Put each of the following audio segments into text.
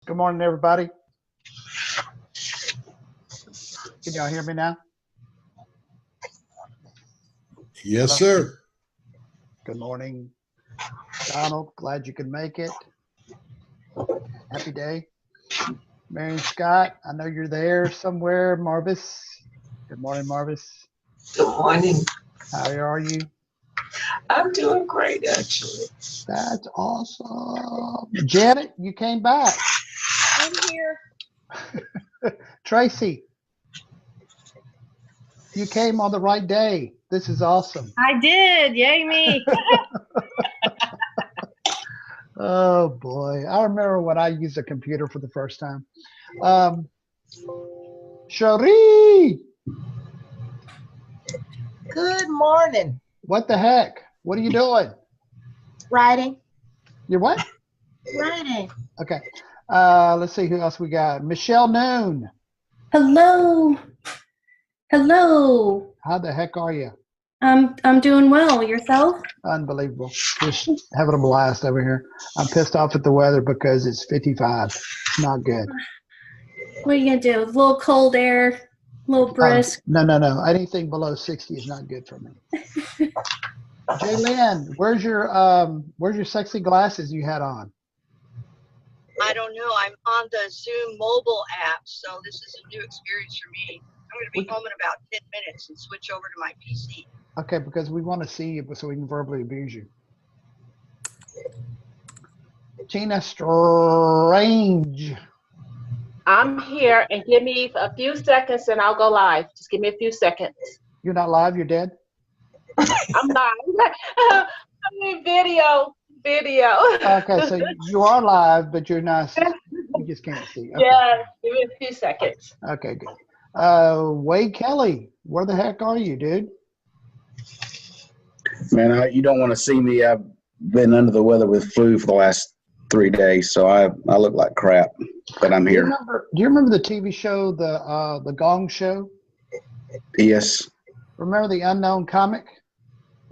Good morning, everybody. Can y'all hear me now? Yes, Hello? sir. Good morning, Donald. Glad you could make it. Happy day. Marion Scott, I know you're there somewhere. Marvis. Good morning, Marvis. Good morning. How are you? I'm doing great, actually. That's awesome. Janet, you came back. I'm here. Tracy, you came on the right day. This is awesome. I did. Yay me. Oh boy. I remember when I used a computer for the first time. Cherie, Good morning. what the heck? What are you doing? Writing. You're what? Writing. Okay. Let's see who else we got. Michelle Noon. Hello. Hello. How the heck are you? I'm doing well. Yourself? Unbelievable. Just having a blast over here. I'm pissed off at the weather because it's 55. It's not good. What are you gonna do? A little cold air, a little brisk. No. Anything below 60 is not good for me. Jaylynn, where's your sexy glasses you had on? I don't know. I'm on the Zoom mobile app, so this is a new experience for me. I'm going to be home in about 10 minutes and switch over to my PC. Okay, because we want to see you so we can verbally abuse you. Tina Strange. I'm here, and give me a few seconds and I'll go live. Just give me a few seconds. You're not live, you're dead? I'm live. I mean, video. Okay, so you are live, but you're not, you just can't see. Okay. Yeah, give me a few seconds. Okay, good. Wade Kelly, where the heck are you, dude? Man, you don't want to see me. I've been under the weather with flu for the last 3 days, so I look like crap, but I'm here. Do you remember the TV show, the Gong Show? Yes. Remember the unknown comic?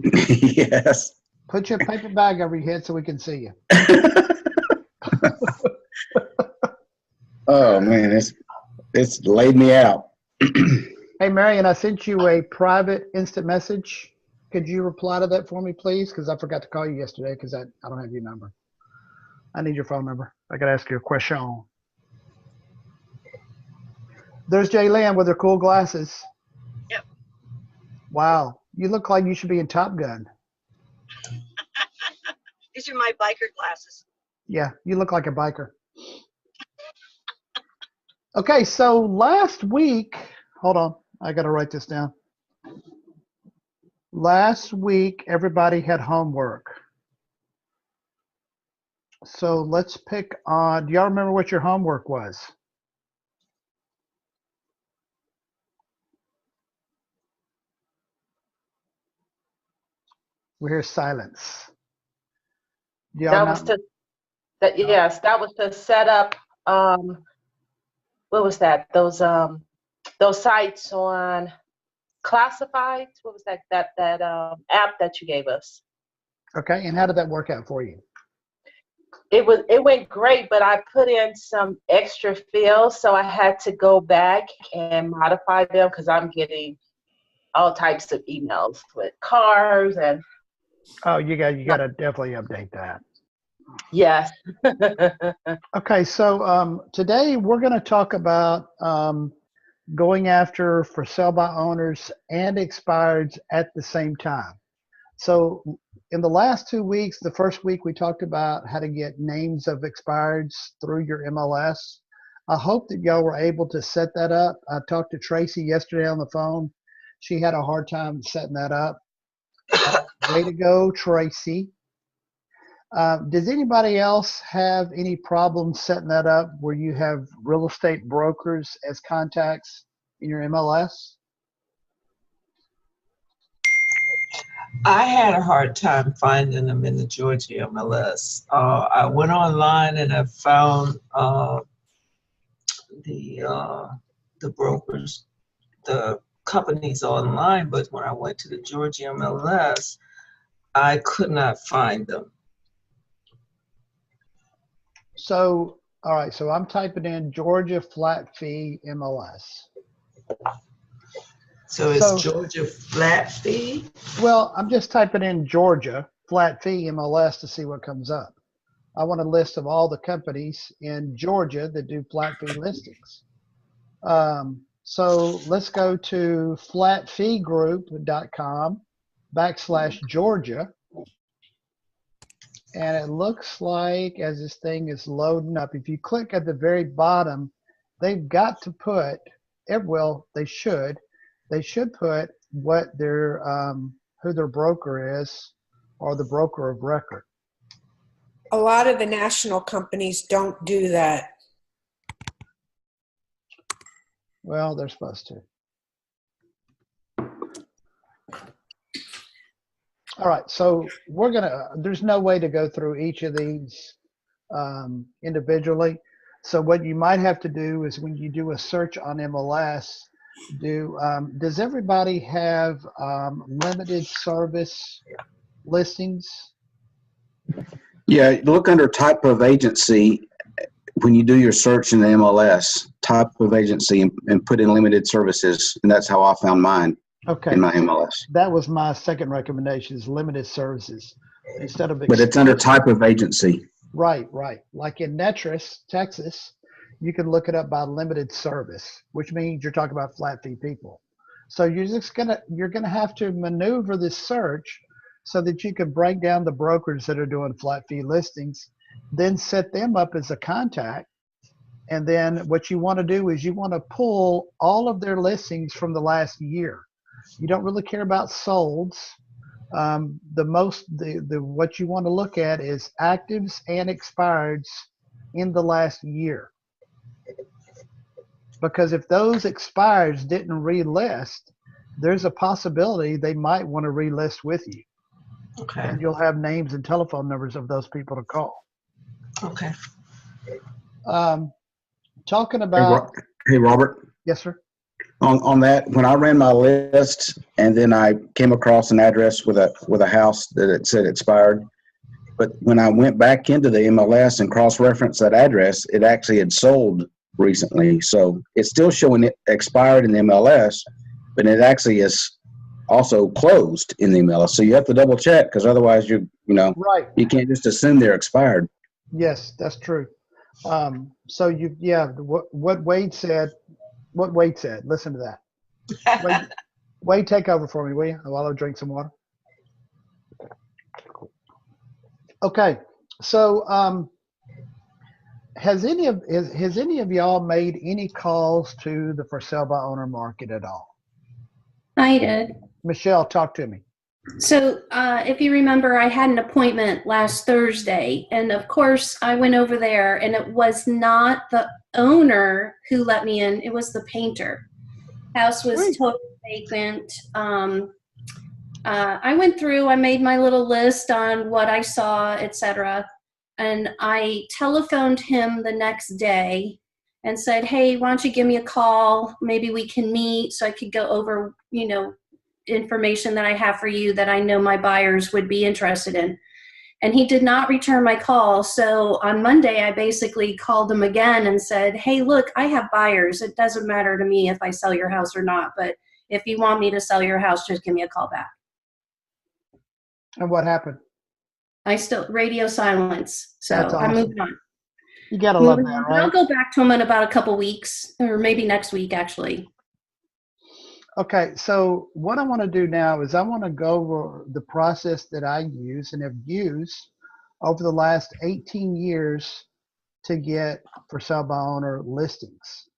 Yes. Put your paper bag over your head so we can see you. Oh man, it's laid me out. Hey, Marion, I sent you a private instant message. Could you reply to that for me, please? Because I forgot to call you yesterday because I don't have your number. I need your phone number. I got to ask you a question. There's Jaylynn with her cool glasses. Yep. Wow. You look like you should be in Top Gun. These are my biker glasses. Yeah, you look like a biker. Okay, so last week, hold on. I got to write this down. Last week, everybody had homework. So let's pick on, do y'all remember what your homework was? We hear silence. That was to set up, what was that? Those sites on classifieds. What was that app that you gave us? Okay, and how did that work out for you? It went great, but I put in some extra fields, so I had to go back and modify them because I'm getting all types of emails with cars and. Oh, you got to definitely update that. Yes. Okay, so today we're going to talk about going after for sale by owners and expireds at the same time. So in the last 2 weeks, the first week we talked about how to get names of expireds through your MLS. I hope that y'all were able to set that up. I talked to Tracy yesterday on the phone. She had a hard time setting that up. Way to go, Tracy. Does anybody else have any problems setting that up where you have real estate brokers as contacts in your MLS? I had a hard time finding them in the Georgia MLS. I went online and I found the brokers, the companies online, but when I went to the Georgia MLS, I could not find them. So All right, so I'm typing in Georgia flat fee MLS. So it's Georgia flat fee? Well, I'm just typing in Georgia flat fee MLS to see what comes up. I want a list of all the companies in Georgia that do flat fee listings. So let's go to flatfeegroup.com/Georgia. And it looks like as this thing is loading up, if you click at the very bottom, they've got to put, well, they should put what their, who their broker is or the broker of record. A lot of the national companies don't do that. Well, they're supposed to. All right, so there's no way to go through each of these individually. So what you might have to do is when you do a search on MLS, does everybody have limited service listings? Yeah, look under type of agency when you do your search in the MLS, type of agency, and put in limited services, and that's how I found mine. Okay. In my MLS. That was my second recommendation, is limited services instead of. But it's under type of agency. Right. Like in Netris, Texas, you can look it up by limited service, which means you're talking about flat fee people. So you're gonna have to maneuver this search so that you can break down the brokers that are doing flat fee listings, then set them up as a contact. And then what you want to do is you want to pull all of their listings from the last year. You don't really care about solds. What you want to look at is actives and expireds in the last year. Because if those expireds didn't relist, there's a possibility they might want to relist with you. Okay. And you'll have names and telephone numbers of those people to call. Okay. Talking about. Hey, Robert. Yes, sir. On that, when I ran my list and then I came across an address with a house that it said expired, but when I went back into the MLS and cross-referenced that address, it actually had sold recently. So it's still showing it expired in the MLS, but it actually is also closed in the MLS. So you have to double check because otherwise right. You can't just assume they're expired. Yes, that's true. So what Wade said. What Wade said. Listen to that. Wade, take over for me, will you? While I drink some water. Okay. So has any of y'all made any calls to the for sale by owner market at all? I did. Michelle, talk to me. So if you remember, I had an appointment last Thursday, and of course I went over there, and it was not the owner who let me in, it was the painter. House was totally vacant. I went through, I made my little list on what I saw, etc. And I telephoned him the next day and said, hey, why don't you give me a call? Maybe we can meet so I could go over, information that I have for you that I know my buyers would be interested in. And he did not return my call. So on Monday, I basically called him again and said, hey, look, I have buyers. It doesn't matter to me if I sell your house or not. But if you want me to sell your house, just give me a call back. And what happened? I still, radio silence. So That's awesome. I moved on. You got to love that, right? I'll go back to him in about a couple weeks, or maybe next week, actually. Okay, so what I want to do now is I want to go over the process that I use and have used over the last 18 years to get for sale by owner listings.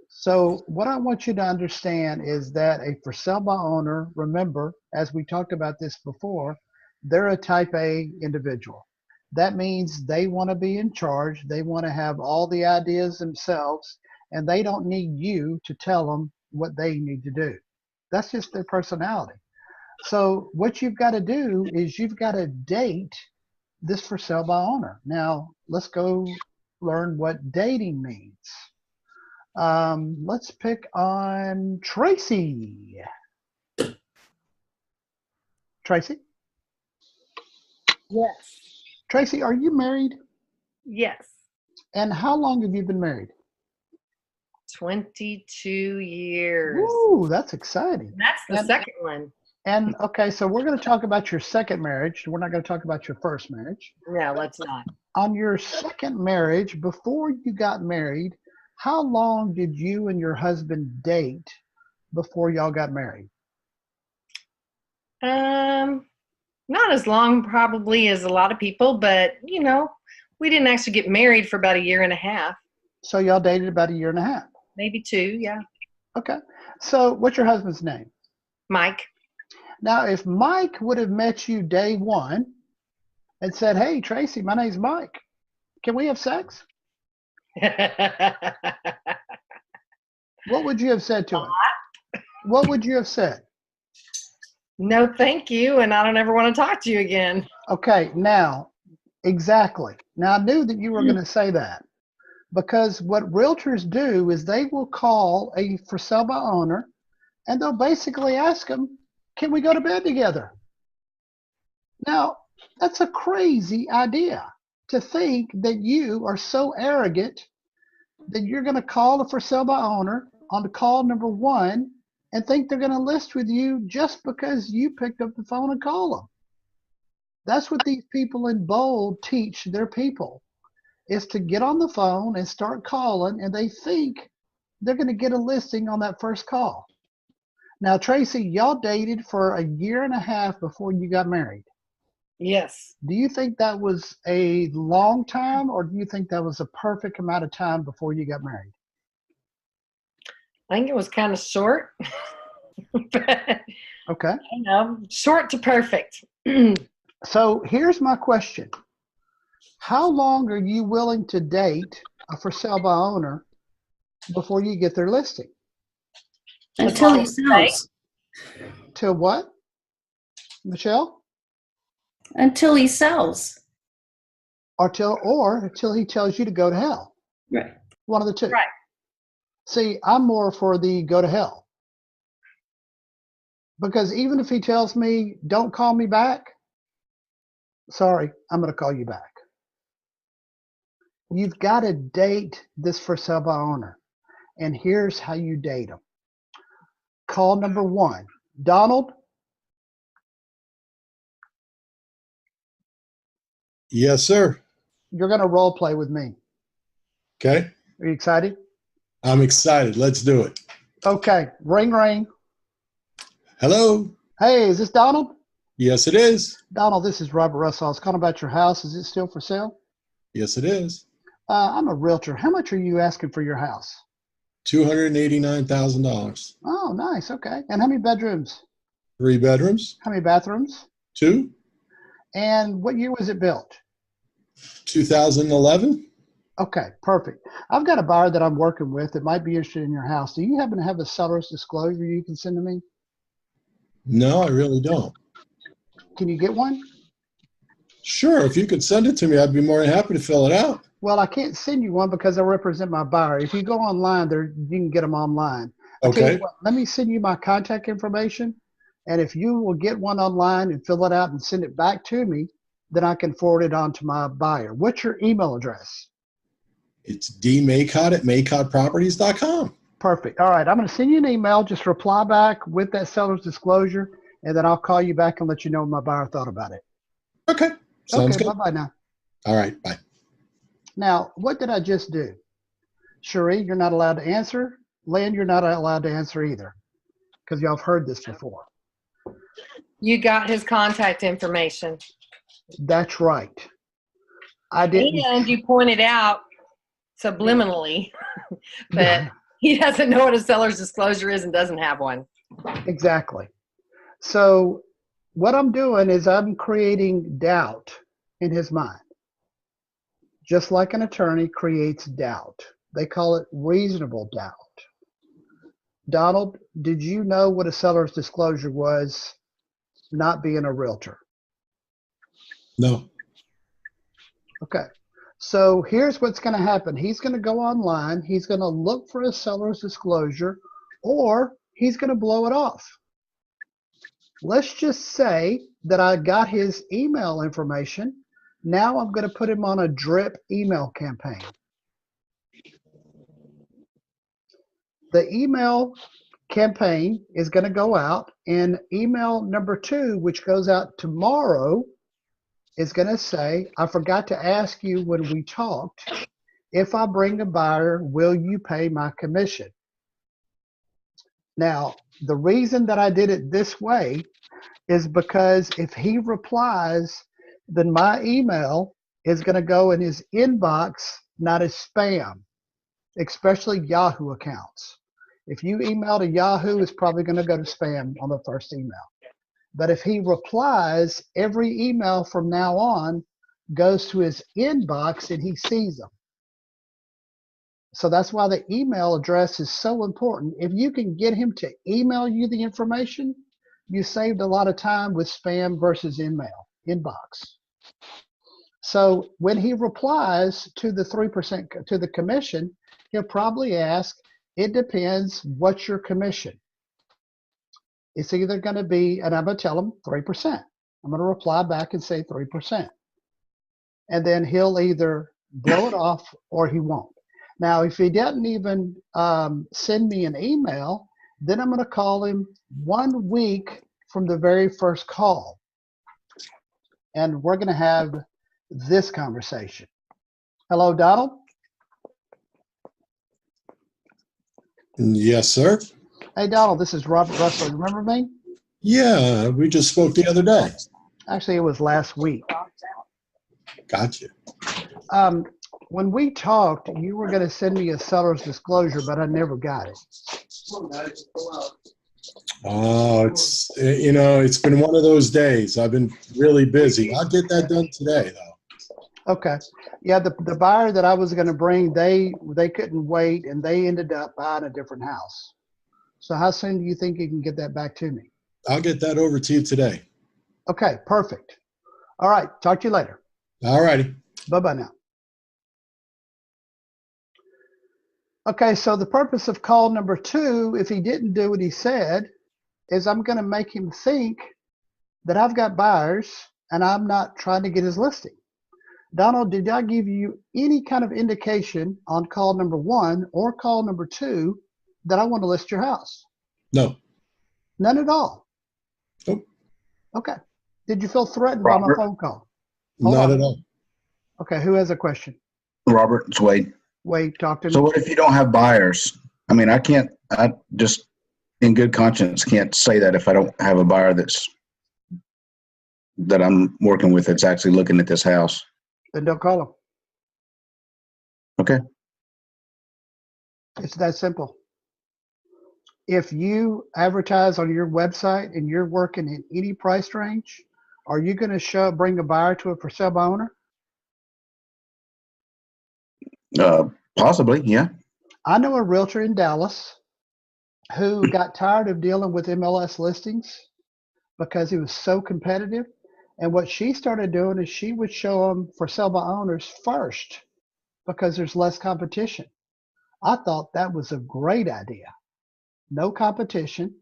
So what I want you to understand is that a for sale by owner, remember, as we talked about this before, they're a type A individual. That means they want to be in charge. They want to have all the ideas themselves, and they don't need you to tell them what they need to do. That's just their personality. So what you've got to do is you've got to date this for sale by owner. Now, let's go learn what dating means. Let's pick on Tracy. Tracy? Yes. Tracy, are you married? Yes. And how long have you been married? 22 years. Woo, that's exciting. That's the And- second one. And okay, so we're going to talk about your second marriage. We're not going to talk about your first marriage. No, let's not. On your second marriage, before you got married, how long did you and your husband date before y'all got married? Not as long probably as a lot of people, but we didn't actually get married for about a year and a half, So y'all dated about a year and a half. maybe 2. Yeah. Okay. So what's your husband's name? Mike. Now, if Mike would have met you day one and said, "Hey, Tracy, my name's Mike. Can we have sex?" What would you have said to him? What would you have said? No, thank you, and I don't ever want to talk to you again. Okay, now, exactly. Now, I knew that you were going to say that because what realtors do is they will call a for sale by owner and they'll basically ask them, "Can we go to bed together?" Now, that's a crazy idea to think that you are so arrogant that you're going to call a for sale by owner on the call number one and think they're going to list with you just because you picked up the phone and called them. That's what these people in bold teach their people, is to get on the phone and start calling, and they think they're going to get a listing on that first call. Now, Tracy, y'all dated for a year and a half before you got married. Yes. Do you think that was a long time, or do you think that was a perfect amount of time before you got married? I think it was kind of short. But, Okay. short to perfect. So here's my question. How long are you willing to date a for sale by owner before you get their listing? Until he sells. Till what? Michelle? Until he sells. Or until he tells you to go to hell. Right. One of the two. Right. See, I'm more for the go to hell. Because even if he tells me, "Don't call me back," sorry, I'm going to call you back. You've got to date this for sale by owner. And here's how you date them. Call number one. Donald? Yes, sir. You're going to role play with me. Okay. Are you excited? I'm excited. Let's do it. Okay. Ring, ring. Hello. Hey, is this Donald? Yes, it is. Donald, this is Robert Russell. I was calling about your house. Is it still for sale? Yes, it is. I'm a realtor. How much are you asking for your house? $289,000. Oh, nice. Okay. And how many bedrooms? 3 bedrooms. How many bathrooms? 2. And what year was it built? 2011. Okay, perfect. I've got a buyer that I'm working with that might be interested in your house. Do you happen to have a seller's disclosure you can send to me? No, I really don't. Can you get one? Sure. If you could send it to me, I'd be more than happy to fill it out. Well, I can't send you one because I represent my buyer. If you go online, you can get them online. I'll tell you Okay. what, let me send you my contact information, and if you will get one online and fill it out and send it back to me, then I can forward it on to my buyer. What's your email address? It's dmaycott@maycottproperties.com. Perfect. All right, I'm going to send you an email. Just reply back with that seller's disclosure, and then I'll call you back and let you know what my buyer thought about it. Okay. Sounds Okay, good. bye-bye now. All right. Bye. Now, what did I just do? Cherie, you're not allowed to answer. Lynn, you're not allowed to answer either because y'all have heard this before. You got his contact information. That's right. I didn't. And you pointed out subliminally that he doesn't know what a seller's disclosure is and doesn't have one. Exactly. So what I'm doing is I'm creating doubt in his mind. Just like an attorney creates doubt. They call it reasonable doubt. Donald, did you know what a seller's disclosure was, not being a realtor? No. Okay. So here's what's going to happen. He's going to go online. He's going to look for a seller's disclosure, or he's going to blow it off. Let's just say that I got his email information. Now I'm going to put him on a drip email campaign. the email campaign is going to go out, and email number 2, which goes out tomorrow, is going to say, I forgot to ask you when we talked, if I bring a buyer, will you pay my commission? Now, the reason that I did it this way is because if he replies, then my email is going to go in his inbox, not as spam, especially Yahoo accounts. If you email to Yahoo, it's probably going to go to spam on the first email. But if he replies, every email from now on goes to his inbox and he sees them. So that's why the email address is so important. If you can get him to email you the information, you saved a lot of time with spam versus inbox. So when he replies to the 3% to the commission, he'll probably ask, it depends, what's your commission? It's either going to be, and I'm going to tell him 3%. I'm going to reply back and say 3%. And then he'll either blow it off or he won't. Now, if he doesn't even send me an email, then I'm going to call him 1 week from the very first call. And we're going to have this conversation. Hello, Donald? Yes, sir. Hey, Donald, this is Robert Russell. You remember me? Yeah, we just spoke the other day. Actually, it was last week. Gotcha. When we talked, you were going to send me a seller's disclosure, but I never got it. Oh, it's been one of those days. I've been really busy. I'll get that done today, though. Okay. Yeah, the buyer that I was going to bring, they couldn't wait, and they ended up buying a different house. So how soon do you think you can get that back to me? I'll get that over to you today. Okay, perfect. All right, talk to you later. All righty. Bye-bye now. Okay, so the purpose of call number 2, if he didn't do what he said, is I'm going to make him think that I've got buyers and I'm not trying to get his listing. Donald, did I give you any kind of indication on call number 1 or call number 2 that I want to list your house? No. None at all? Nope. Okay. Did you feel threatened by my Robert? phone call? Not at all. Okay, who has a question? Robert, it's Wade. Wade, talk to me. So what if you don't have buyers? I mean, I just in good conscience can't say that if I don't have a buyer that I'm working with that's actually looking at this house. Then don't call him. Okay. It's that simple. If you advertise on your website and you're working in any price range, are you going to bring a buyer to a for sale by owner? Possibly, yeah. I know a realtor in Dallas who got tired of dealing with MLS listings because it was so competitive. And what she started doing is she would show them for sale by owners first because there's less competition. I thought that was a great idea. No competition.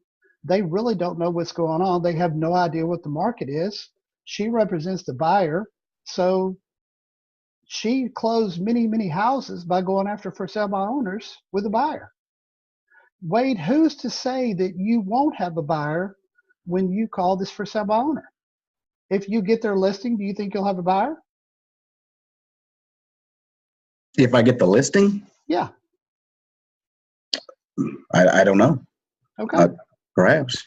They really don't know what's going on. They have no idea what the market is. She represents the buyer. So she closed many, many houses by going after for sale by owners with a buyer. Wade, who's to say that you won't have a buyer when you call this for sale by owner? If you get their listing, do you think you'll have a buyer? If I get the listing? Yeah. I don't know. Okay. Perhaps.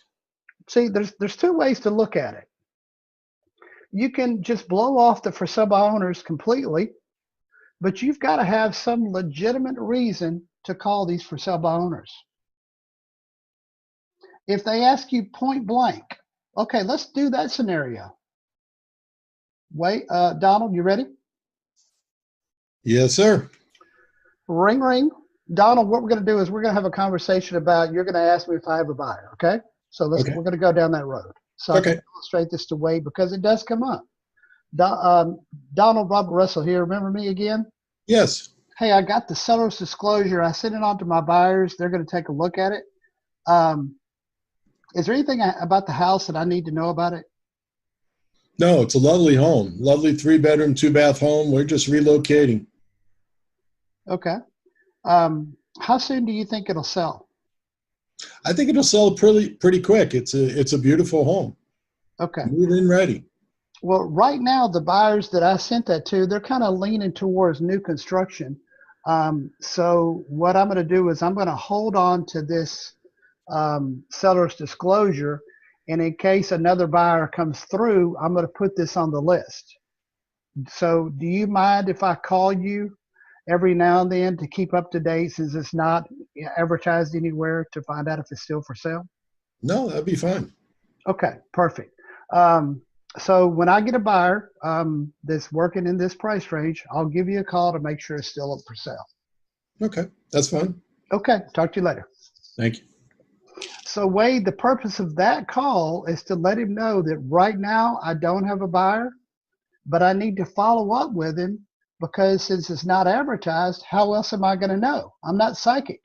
See, there's 2 ways to look at it. You can just blow off the for sale by owners completely, but you've got to have some legitimate reason to call these for sale by owners. If they ask you point blank, okay, let's do that scenario. Wait, Donald, you ready? Yes, sir. Ring, ring. Donald, what we're going to do is we're going to have a conversation about, you're going to ask me if I have a buyer, okay? So we're going to go down that road. So Okay. I can illustrate this to Wade because it does come up. Donald, Robert Russell here. Remember me again? Yes. Hey, I got the seller's disclosure. I sent it on to my buyers. They're going to take a look at it. Is there anything about the house that I need to know about it? No, it's a lovely home. Lovely 3-bedroom, 2-bath home. We're just relocating. Okay. How soon do you think it'll sell? I think it'll sell pretty quick. It's a beautiful home. Okay. Move in ready. Well, right now, the buyers that I sent that to, they're kind of leaning towards new construction. So what I'm going to do is I'm going to hold on to this seller's disclosure. And in case another buyer comes through, I'm going to put this on the list. So do you mind if I call you every now and then to keep up to date, since it's not advertised anywhere, to find out if it's still for sale? No, that'd be fine. Okay, perfect. So when I get a buyer that's working in this price range, I'll give you a call to make sure it's still up for sale. Okay, that's fine. Okay, talk to you later. Thank you. So Wade, the purpose of that call is to let him know that right now I don't have a buyer, but I need to follow up with him, because since it's not advertised, how else am I going to know? I'm not psychic.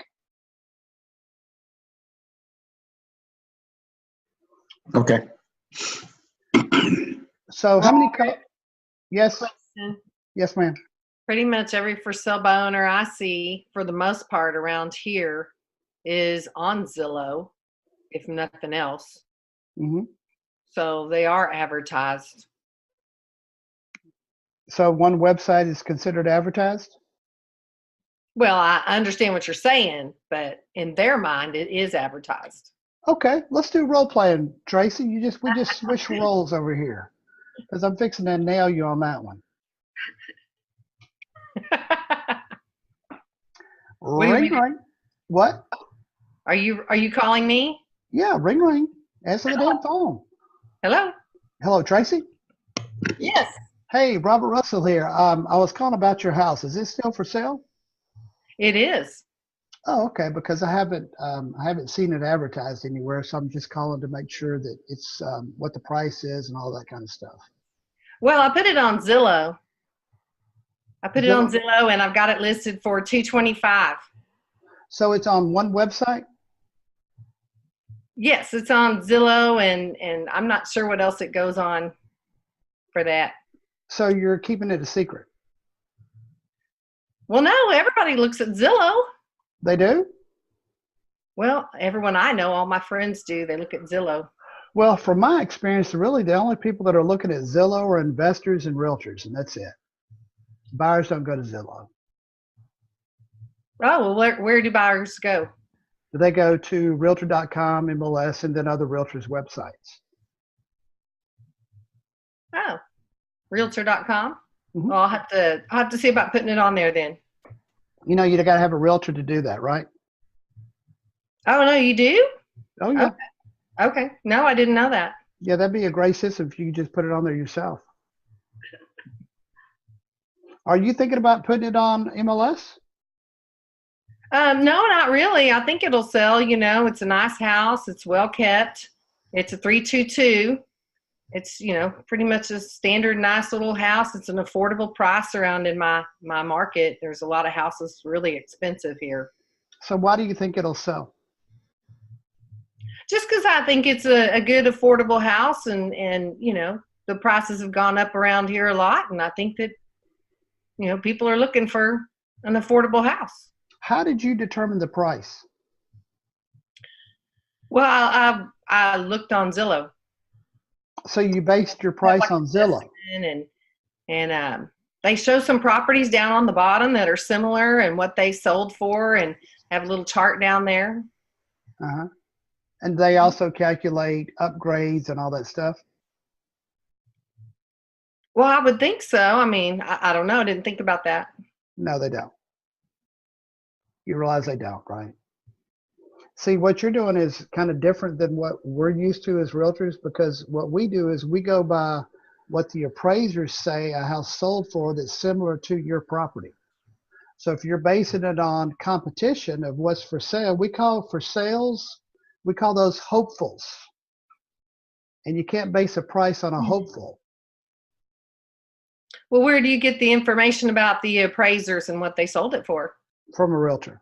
Okay. So how many yes, Question. yes, ma'am. Pretty much every for sale by owner I see, for the most part around here, is on Zillow, if nothing else. Mm-hmm. So they are advertised. So one website is considered advertised? Well, I understand what you're saying, but in their mind, it is advertised. Okay, let's do role playing, Tracy. We just switch roles over here, because I'm fixing to nail you on that one. Ring ring. What? Are you calling me? Yeah, ring ring. Answer the damn phone. Hello? Hello, Tracy. Yes. Hey, Robert Russell here. I was calling about your house. Is it still for sale? It is. Oh, okay. Because I haven't seen it advertised anywhere, so I'm just calling to make sure that it's what the price is and all that kind of stuff. Well, I put it on Zillow. And I've got it listed for $225. So it's on one website? Yes, it's on Zillow, and I'm not sure what else it goes on for that. So you're keeping it a secret? Well, no, everybody looks at Zillow. They do? Well, everyone I know, all my friends do. They look at Zillow. Well, from my experience, really the only people that are looking at Zillow are investors and realtors, and that's it. Buyers don't go to Zillow. Oh, well, where do buyers go? They go to realtor.com, MLS, and then other realtors' websites. Oh, realtor.com? Mm-hmm. Well, I'll have to see about putting it on there then. You know, you got to have a realtor to do that, right? Oh, no, you do? Oh, yeah. Okay. No, I didn't know that. Yeah, that'd be a great system if you could just put it on there yourself. Are you thinking about putting it on MLS? No, not really. I think it'll sell. You know, it's a nice house. It's well kept. It's a 322. It's, you know, pretty much a standard nice little house. It's an affordable price around in my market. There's a lot of houses really expensive here. So why do you think it'll sell? Just because I think it's a good affordable house, and you know, the prices have gone up around here a lot, and I think that, you know, people are looking for an affordable house. How did you determine the price? Well, I looked on Zillow. So you based your price on Zillow? And they show some properties down on the bottom that are similar and what they sold for, and have a little chart down there. Uh-huh. And they also calculate upgrades and all that stuff? Well, I would think so. I mean, I don't know. I didn't think about that. No, they don't. You realize they don't, right? See, what you're doing is kind of different than what we're used to as realtors, because what we do is we go by what the appraisers say a house sold for that's similar to your property. So if you're basing it on competition of what's for sale, we call those hopefuls. And you can't base a price on a hopeful. Well, where do you get the information about the appraisers and what they sold it for? From a realtor.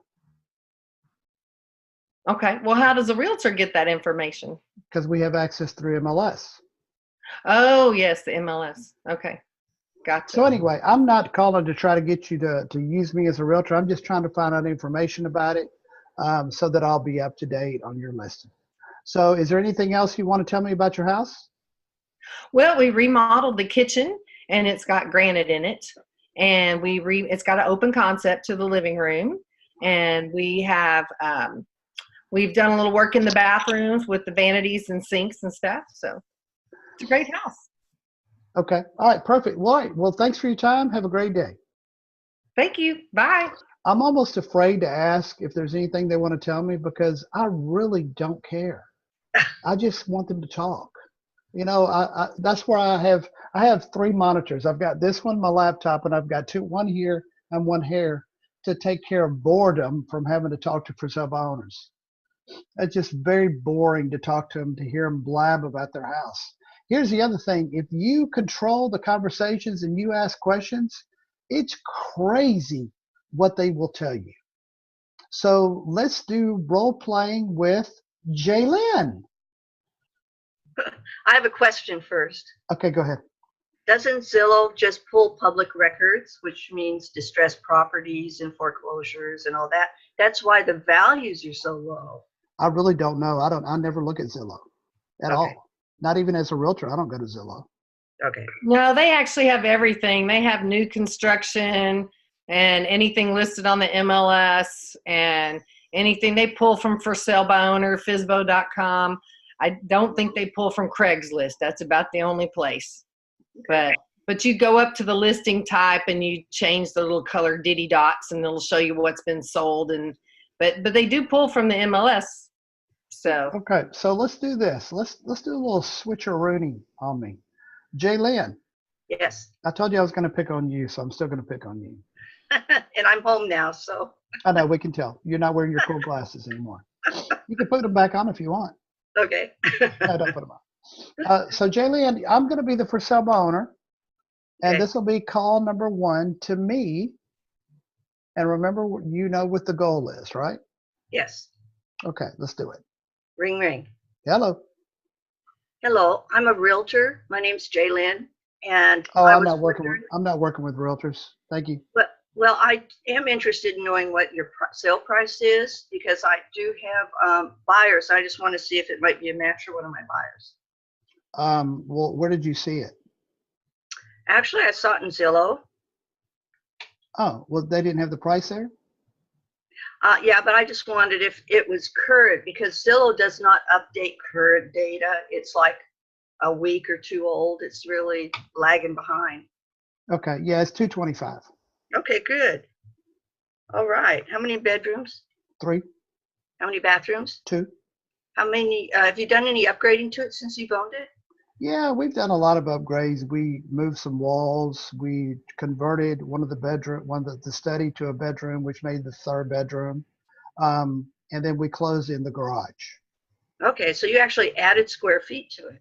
Okay. Well, how does a realtor get that information? Because we have access through MLS. Oh, yes, the MLS. Okay. Gotcha. So anyway, I'm not calling to try to get you to use me as a realtor. I'm just trying to find out information about it. so that I'll be up to date on your listing. So is there anything else you want to tell me about your house? Well, we remodeled the kitchen, and it's got granite in it, and it's got an open concept to the living room, and we have we've done a little work in the bathrooms with the vanities and sinks and stuff. So it's a great house. Okay. All right. Perfect. All right. Well, thanks for your time. Have a great day. Thank you. Bye. I'm almost afraid to ask if there's anything they want to tell me because I really don't care. I just want them to talk. You know, that's where I have 3 monitors. I've got this one, my laptop, and I've got one here and one here to take care of boredom from having to talk to for sale by owners. It's just very boring to talk to them, to hear them blab about their house. Here's the other thing. If you control the conversations and you ask questions, it's crazy what they will tell you. So let's do role playing with Jaylyn. I have a question first. Okay, go ahead. Doesn't Zillow just pull public records, which means distressed properties and foreclosures and all that? That's why the values are so low. I really don't know. I never look at Zillow at all. Not even as a realtor, I don't go to Zillow. Okay. No, they actually have everything. They have new construction and anything listed on the MLS and anything they pull from for sale by owner, FSBO.com. I don't think they pull from Craigslist. That's about the only place. But you go up to the listing type and you change the little color diddy dots and it'll show you what's been sold. But they do pull from the MLS. So okay, so let's do this. Let's do a little switcheroonie on me. Jaylyn. Yes. I told you I was going to pick on you, so I'm still going to pick on you. And I'm home now, so. I know, we can tell. You're not wearing your cool glasses anymore. You can put them back on if you want. Okay. No, don't put them on. So Jaylyn, I'm going to be the for sale by owner, and this will be call number 1 to me. And remember, you know what the goal is, right? Yes. Okay, let's do it. Ring, ring. Hello. Hello, I'm a realtor. My name's Jaylyn, and I'm not working with realtors. Thank you. But well, I am interested in knowing what your sale price is because I do have buyers. I just want to see if it might be a match for one of my buyers. Well, where did you see it? Actually, I saw it in Zillow. Oh, well, they didn't have the price there? Yeah, but I just wondered if it was current because Zillow does not update current data. It's like a week or 2 old. It's really lagging behind. Okay, yeah, it's 225. Okay, good. All right. How many bedrooms? 3. How many bathrooms? 2. How many? Have you done any upgrading to it since you've owned it? Yeah, we've done a lot of upgrades. We moved some walls. We converted one of the study to a bedroom, which made the 3rd bedroom. And then we closed in the garage. Okay, so you actually added square feet to it.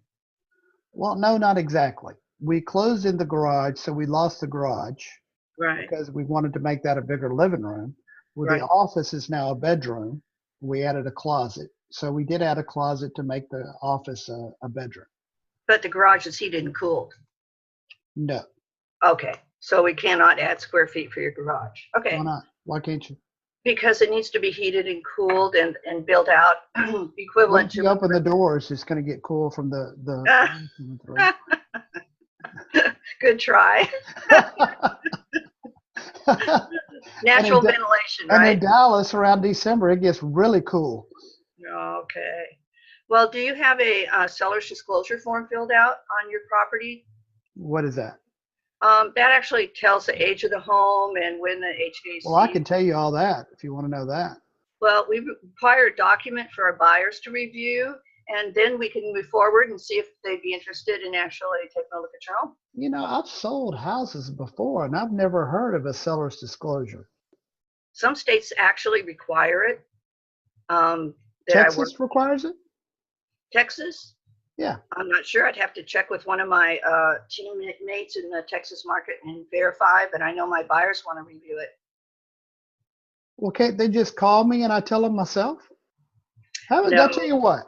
Well, no, not exactly. We closed in the garage, so we lost the garage. Right. Because we wanted to make that a bigger living room. Well, Right. The office is now a bedroom. We added a closet. So we did add a closet to make the office a bedroom. But the garage is heated and cooled. No. Okay, so we cannot add square feet for your garage. Okay. Why not? Why can't you? Because it needs to be heated and cooled and built out equivalent Once to. you open the doors, it's going to get cool from the Good try. Natural ventilation, right? And in Dallas around December, it gets really cool. Okay. Well, do you have a seller's disclosure form filled out on your property? What is that? That actually tells the age of the home and when the HVAC. Well, I can tell you all that if you want to know that. Well, we require a document for our buyers to review, and then we can move forward and see if they'd be interested in actually taking a look at your home. You know, I've sold houses before, and I've never heard of a seller's disclosure. Some states actually require it. Texas requires it? Texas? Yeah. I'm not sure. I'd have to check with one of my teammates in the Texas market and verify, but I know my buyers want to review it. Well, can't they just call me and I tell them myself? I'll tell you what.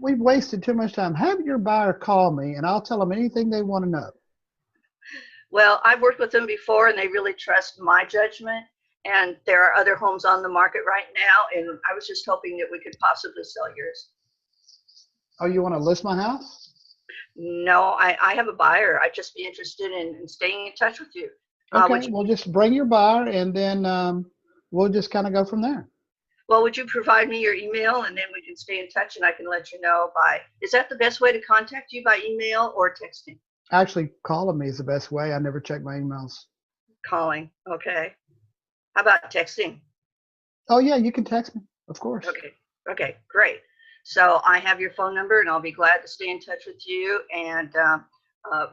We've wasted too much time. Have your buyer call me and I'll tell them anything they want to know. Well, I've worked with them before and they really trust my judgment. And there are other homes on the market right now, and I was just hoping that we could possibly sell yours. Oh, you want to list my house? No, I have a buyer. I'd just be interested in staying in touch with you. Okay, well, just bring your buyer, and then we'll just kind of go from there. Well, would you provide me your email, and then we can stay in touch, and I can let you know is that the best way to contact you, by email or texting? Actually, calling me is the best way. I never check my emails. Calling, okay. How about texting? Oh, yeah, you can text me, of course. Okay, great. So I have your phone number, and I'll be glad to stay in touch with you. And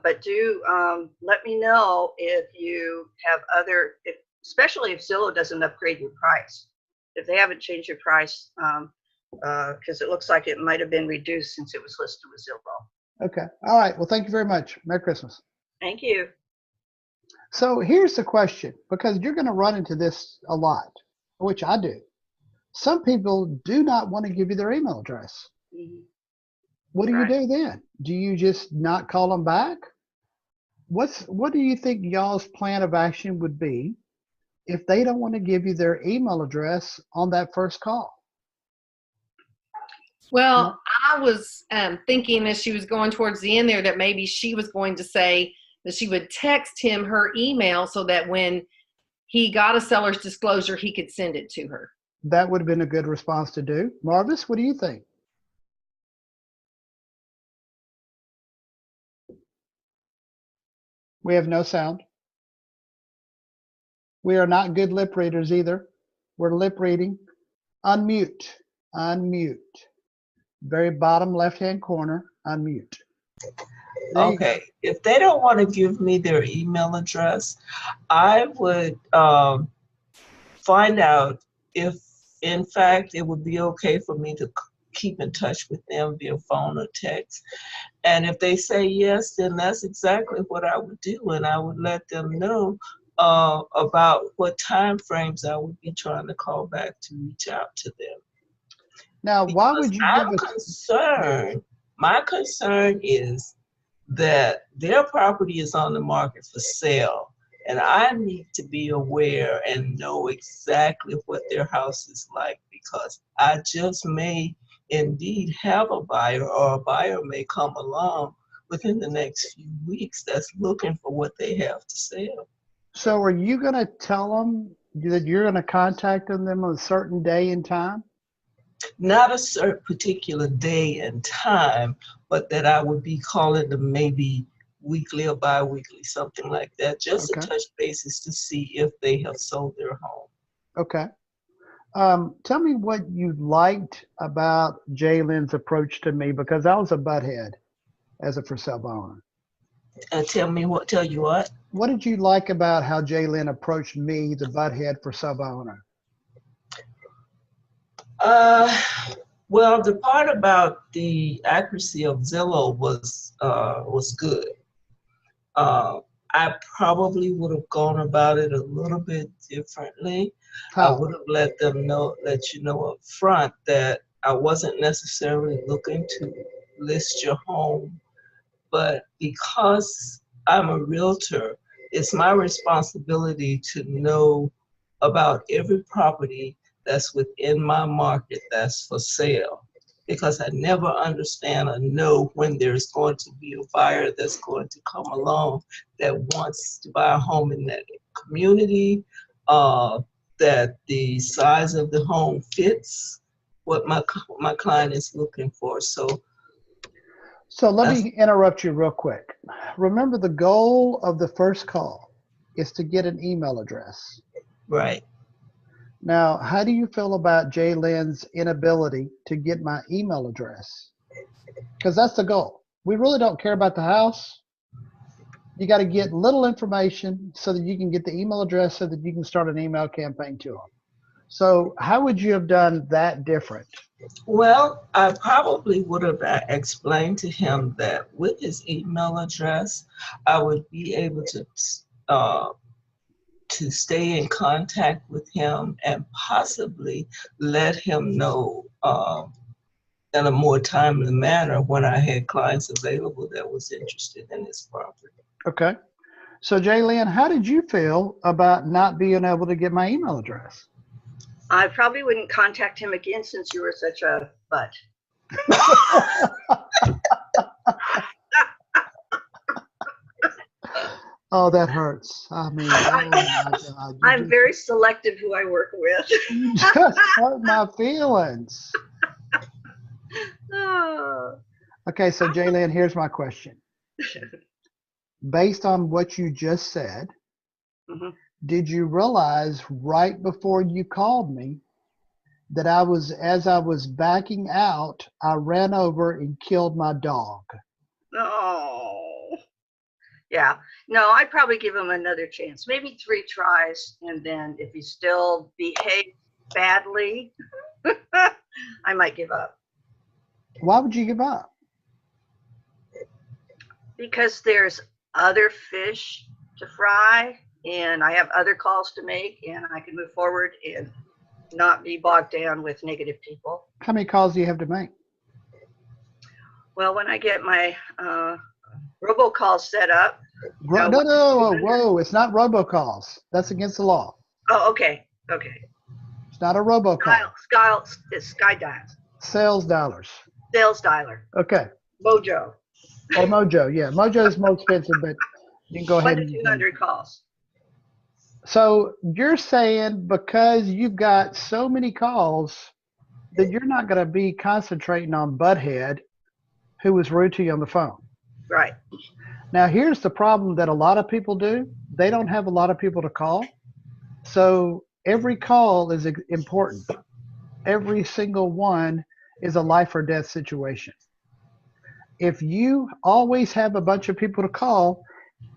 but do let me know if you have especially if Zillow doesn't upgrade your price. If they haven't changed your price, because it looks like it might have been reduced since it was listed with Zillow. Okay. All right. Well, thank you very much. Merry Christmas. Thank you. So here's the question, because you're going to run into this a lot, which I do. Some people do not want to give you their email address. Mhm. What do you Right. do then? Do you just not call them back? What do you think y'all's plan of action would be if they don't want to give you their email address on that first call? Well, I was thinking as she was going towards the end there that maybe she was going to say that she would text him her email so that when he got a seller's disclosure, he could send it to her. That would have been a good response to do. Marvis, what do you think? We have no sound. We are not good lip readers either. We're lip reading. Unmute. Unmute. Very bottom left-hand corner. Unmute. There you go. Okay, if they don't want to give me their email address, I would find out if, in fact, it would be okay for me to keep in touch with them via phone or text. And if they say yes, then that's exactly what I would do, and I would let them know about what time frames I would be trying to call back to reach out to them. Now, why would you give I'm us? concerned. My concern is that their property is on the market for sale, and I need to be aware and know exactly what their house is like, because I just may indeed have a buyer, or a buyer may come along within the next few weeks that's looking for what they have to sell. So are you going to tell them that you're going to contact them on a certain day and time? Not a certain particular day and time, but that I would be calling them maybe weekly or bi-weekly, something like that, just to touch bases to see if they have sold their home. Okay. Tell me what you liked about Jalen's approach to me, because I was a butthead as a for sale by owner. Tell you what? What did you like about how Jalen approached me, the butthead for sub owner? Well, the part about the accuracy of Zillow was good. I probably would have gone about it a little bit differently. How? I would have let you know up front that I wasn't necessarily looking to list your home, but because I'm a realtor, it's my responsibility to know about every property that's within my market that's for sale, because I never understand or know when there's going to be a buyer that's going to come along that wants to buy a home in that community, that the size of the home fits what my client is looking for. So let me interrupt you real quick. Remember, the goal of the first call is to get an email address. Right. Now, how do you feel about Jalen's inability to get my email address? Because that's the goal. We really don't care about the house. You got to get little information so that you can get the email address so that you can start an email campaign to them. So how would you have done that different? Well, I probably would have explained to him that with his email address, I would be able to stay in contact with him and possibly let him know in a more timely manner when I had clients available that was interested in this property. Okay. So, Jaylynn, how did you feel about not being able to get my email address? I probably wouldn't contact him again since you were such a butt. Oh, that hurts. I mean, oh my God. I'm very selective who I work with. You just hurt my feelings. Oh. Okay, so Jaylynn, here's my question. Based on what you just said, Mhm. did you realize right before you called me that as I was backing out, I ran over and killed my dog? Oh. Yeah. No, I'd probably give him another chance. Maybe 3 tries. And then if he still behaves badly, I might give up. Why would you give up? Because there's other fish to fry and I have other calls to make and I can move forward and not be bogged down with negative people. How many calls do you have to make? Well, when I get my robocall set up. No, whoa, it's not robocalls. That's against the law. Oh, okay. Okay. It's not a robocall. It's Skydial. Sales dialers. Sales dialer. Okay. Mojo. Or Mojo, yeah. Mojo is more expensive, but you can go ahead 1 to 200 calls. So you're saying because you've got so many calls that you're not going to be concentrating on Butthead, who was rude to you on the phone. Right. Now, here's the problem that a lot of people do. They don't have a lot of people to call. So every call is important. Every single one is a life or death situation. If you always have a bunch of people to call,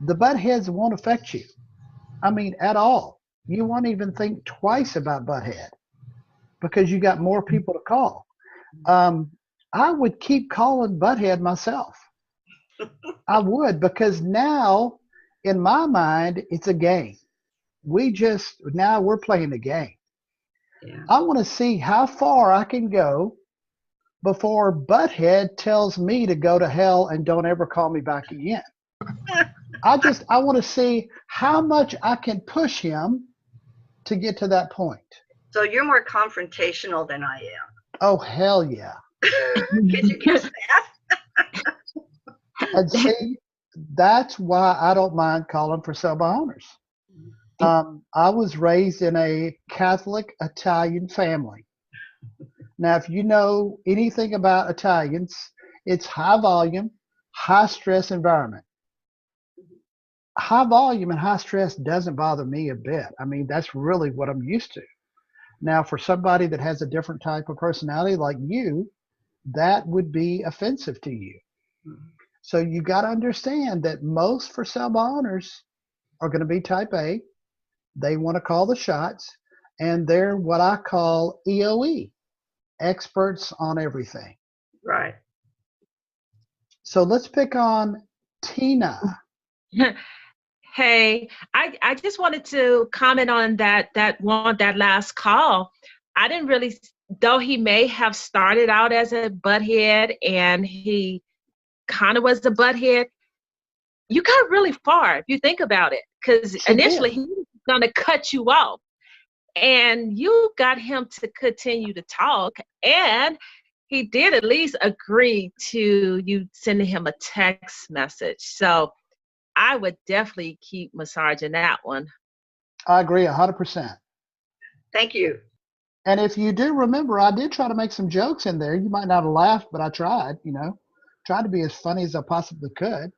the Buttheads won't affect you. I mean, at all. You won't even think twice about Butthead because you got more people to call. I would keep calling Butthead myself. I would, because now in my mind, it's a game. Now we're playing the game. Yeah. I want to see how far I can go before Butthead tells me to go to hell and don't ever call me back again. I want to see how much I can push him to get to that point. So you're more confrontational than I am. Oh, hell yeah. Did you guess that? And see, that's why I don't mind calling for sale by owners. I was raised in a Catholic Italian family. Now, if you know anything about Italians, it's high volume, high stress environment. High volume and high stress doesn't bother me a bit. I mean, that's really what I'm used to. Now, for somebody that has a different type of personality like you, that would be offensive to you. So you got to understand that most for sale by owners are going to be type A. They want to call the shots, and they're what I call EOE, experts on everything. Right. So let's pick on Tina. Hey, I just wanted to comment on that last call. I didn't really, though he may have started out as a butthead and he kind of was the butthead, you got really far if you think about it, because initially he was going to cut you off and you got him to continue to talk, and he did at least agree to you sending him a text message. So I would definitely keep massaging that one. I agree 100%. Thank you. And if you do remember, I did try to make some jokes in there. You might not have laughed, but I tried, tried to be as funny as I possibly could.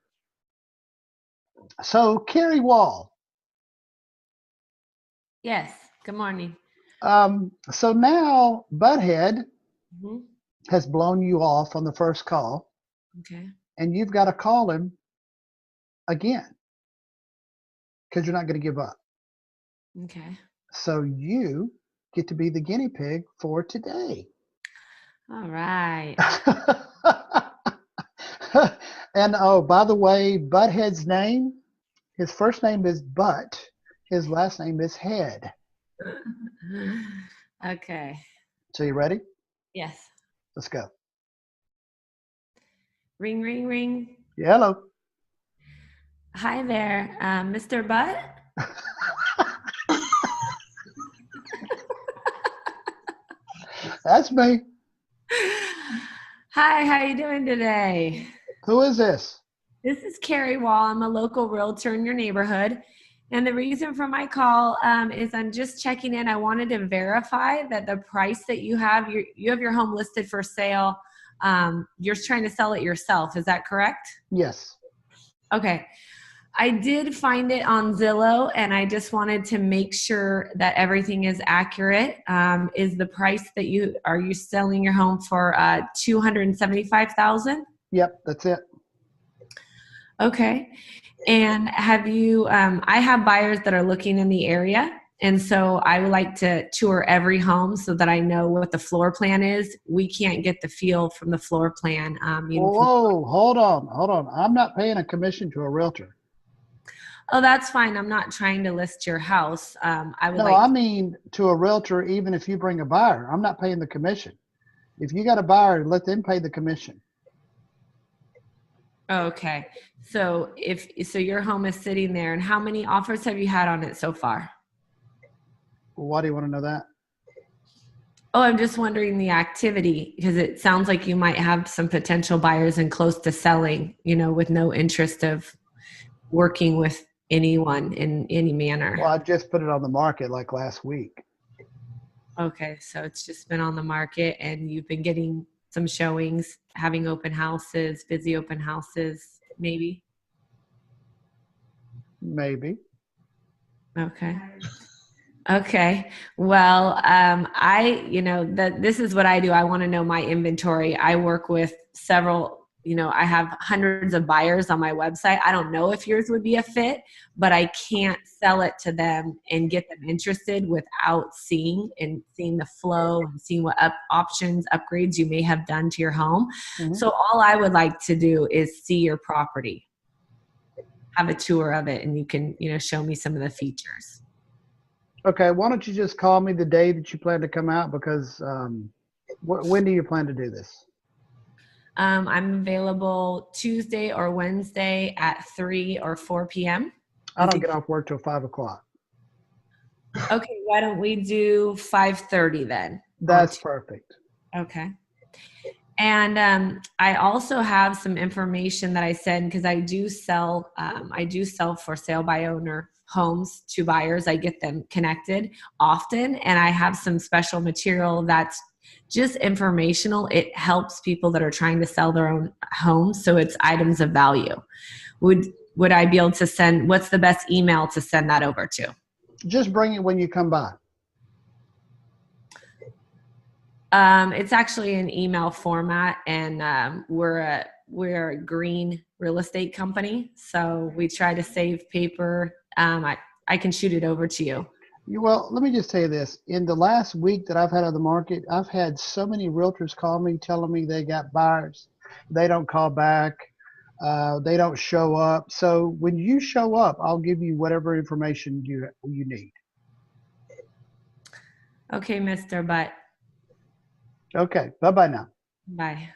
So, Carrie Wall. Yes. Good morning. So now Butthead has blown you off on the first call. Okay. And you've got to call him again because you're not going to give up. Okay. So you get to be the guinea pig for today. All right. And oh, by the way, Butthead's name, his first name is Butt. His last name is Head. Okay. So you ready? Yes. Let's go. Ring, ring, ring. Yeah, hello. Hi there, Mr. Butt. That's me. Hi, how you doing today? Who is this? This is Carrie Wall. I'm a local realtor in your neighborhood. And the reason for my call is I'm just checking in. I wanted to verify that the price that you have your home listed for sale. You're trying to sell it yourself. Is that correct? Yes. Okay. I did find it on Zillow, and I just wanted to make sure that everything is accurate. Is the price that you selling your home for $275,000? Yep, that's it. Okay. And have you? I have buyers that are looking in the area, and so I would like to tour every home so that I know what the floor plan is. We can't get the feel from the floor plan. Whoa, hold on. I'm not paying a commission to a realtor. Oh, that's fine. I'm not trying to list your house. I mean to a realtor, even if you bring a buyer, I'm not paying the commission. If you got a buyer, let them pay the commission. Okay. So your home is sitting there, and how many offers have you had on it so far? Why do you want to know that? Oh, I'm just wondering the activity, because it sounds like you might have some potential buyers and close to selling, with no interest of working with anyone in any manner. Well, I just put it on the market like last week. Okay, so it's just been on the market and you've been getting some showings, having open houses, busy open houses, maybe? Maybe. Okay. Okay. Well, this is what I do. I want to know my inventory. I work with several, I have hundreds of buyers on my website. I don't know if yours would be a fit, but I can't sell it to them and get them interested without seeing the flow and seeing what options, upgrades you may have done to your home. Mm-hmm. So all I would like to do is see your property, have a tour of it, and you can, show me some of the features. Okay, why don't you just call me the day that you plan to come out, because when do you plan to do this? I'm available Tuesday or Wednesday at 3 or 4 p.m. I don't get off work till 5 o'clock. Okay, why don't we do 5:30 then? That's perfect. Okay. And I also have some information that I send, because I do sell for sale by owner homes to buyers. I get them connected often, and I have some special material that's just informational. It helps people that are trying to sell their own homes, so it's items of value. Would I be able to send? What's the best email to send that over to? Just bring it when you come by. It's actually an email format, and we're a green real estate company, so we try to save paper. I can shoot it over to you. Well, let me just tell you this. In the last week that I've had on the market, I've had so many realtors call me telling me they got buyers. They don't call back. They don't show up. So when you show up, I'll give you whatever information you need. Okay, Mr. Butt. Okay. Bye-bye now. Bye.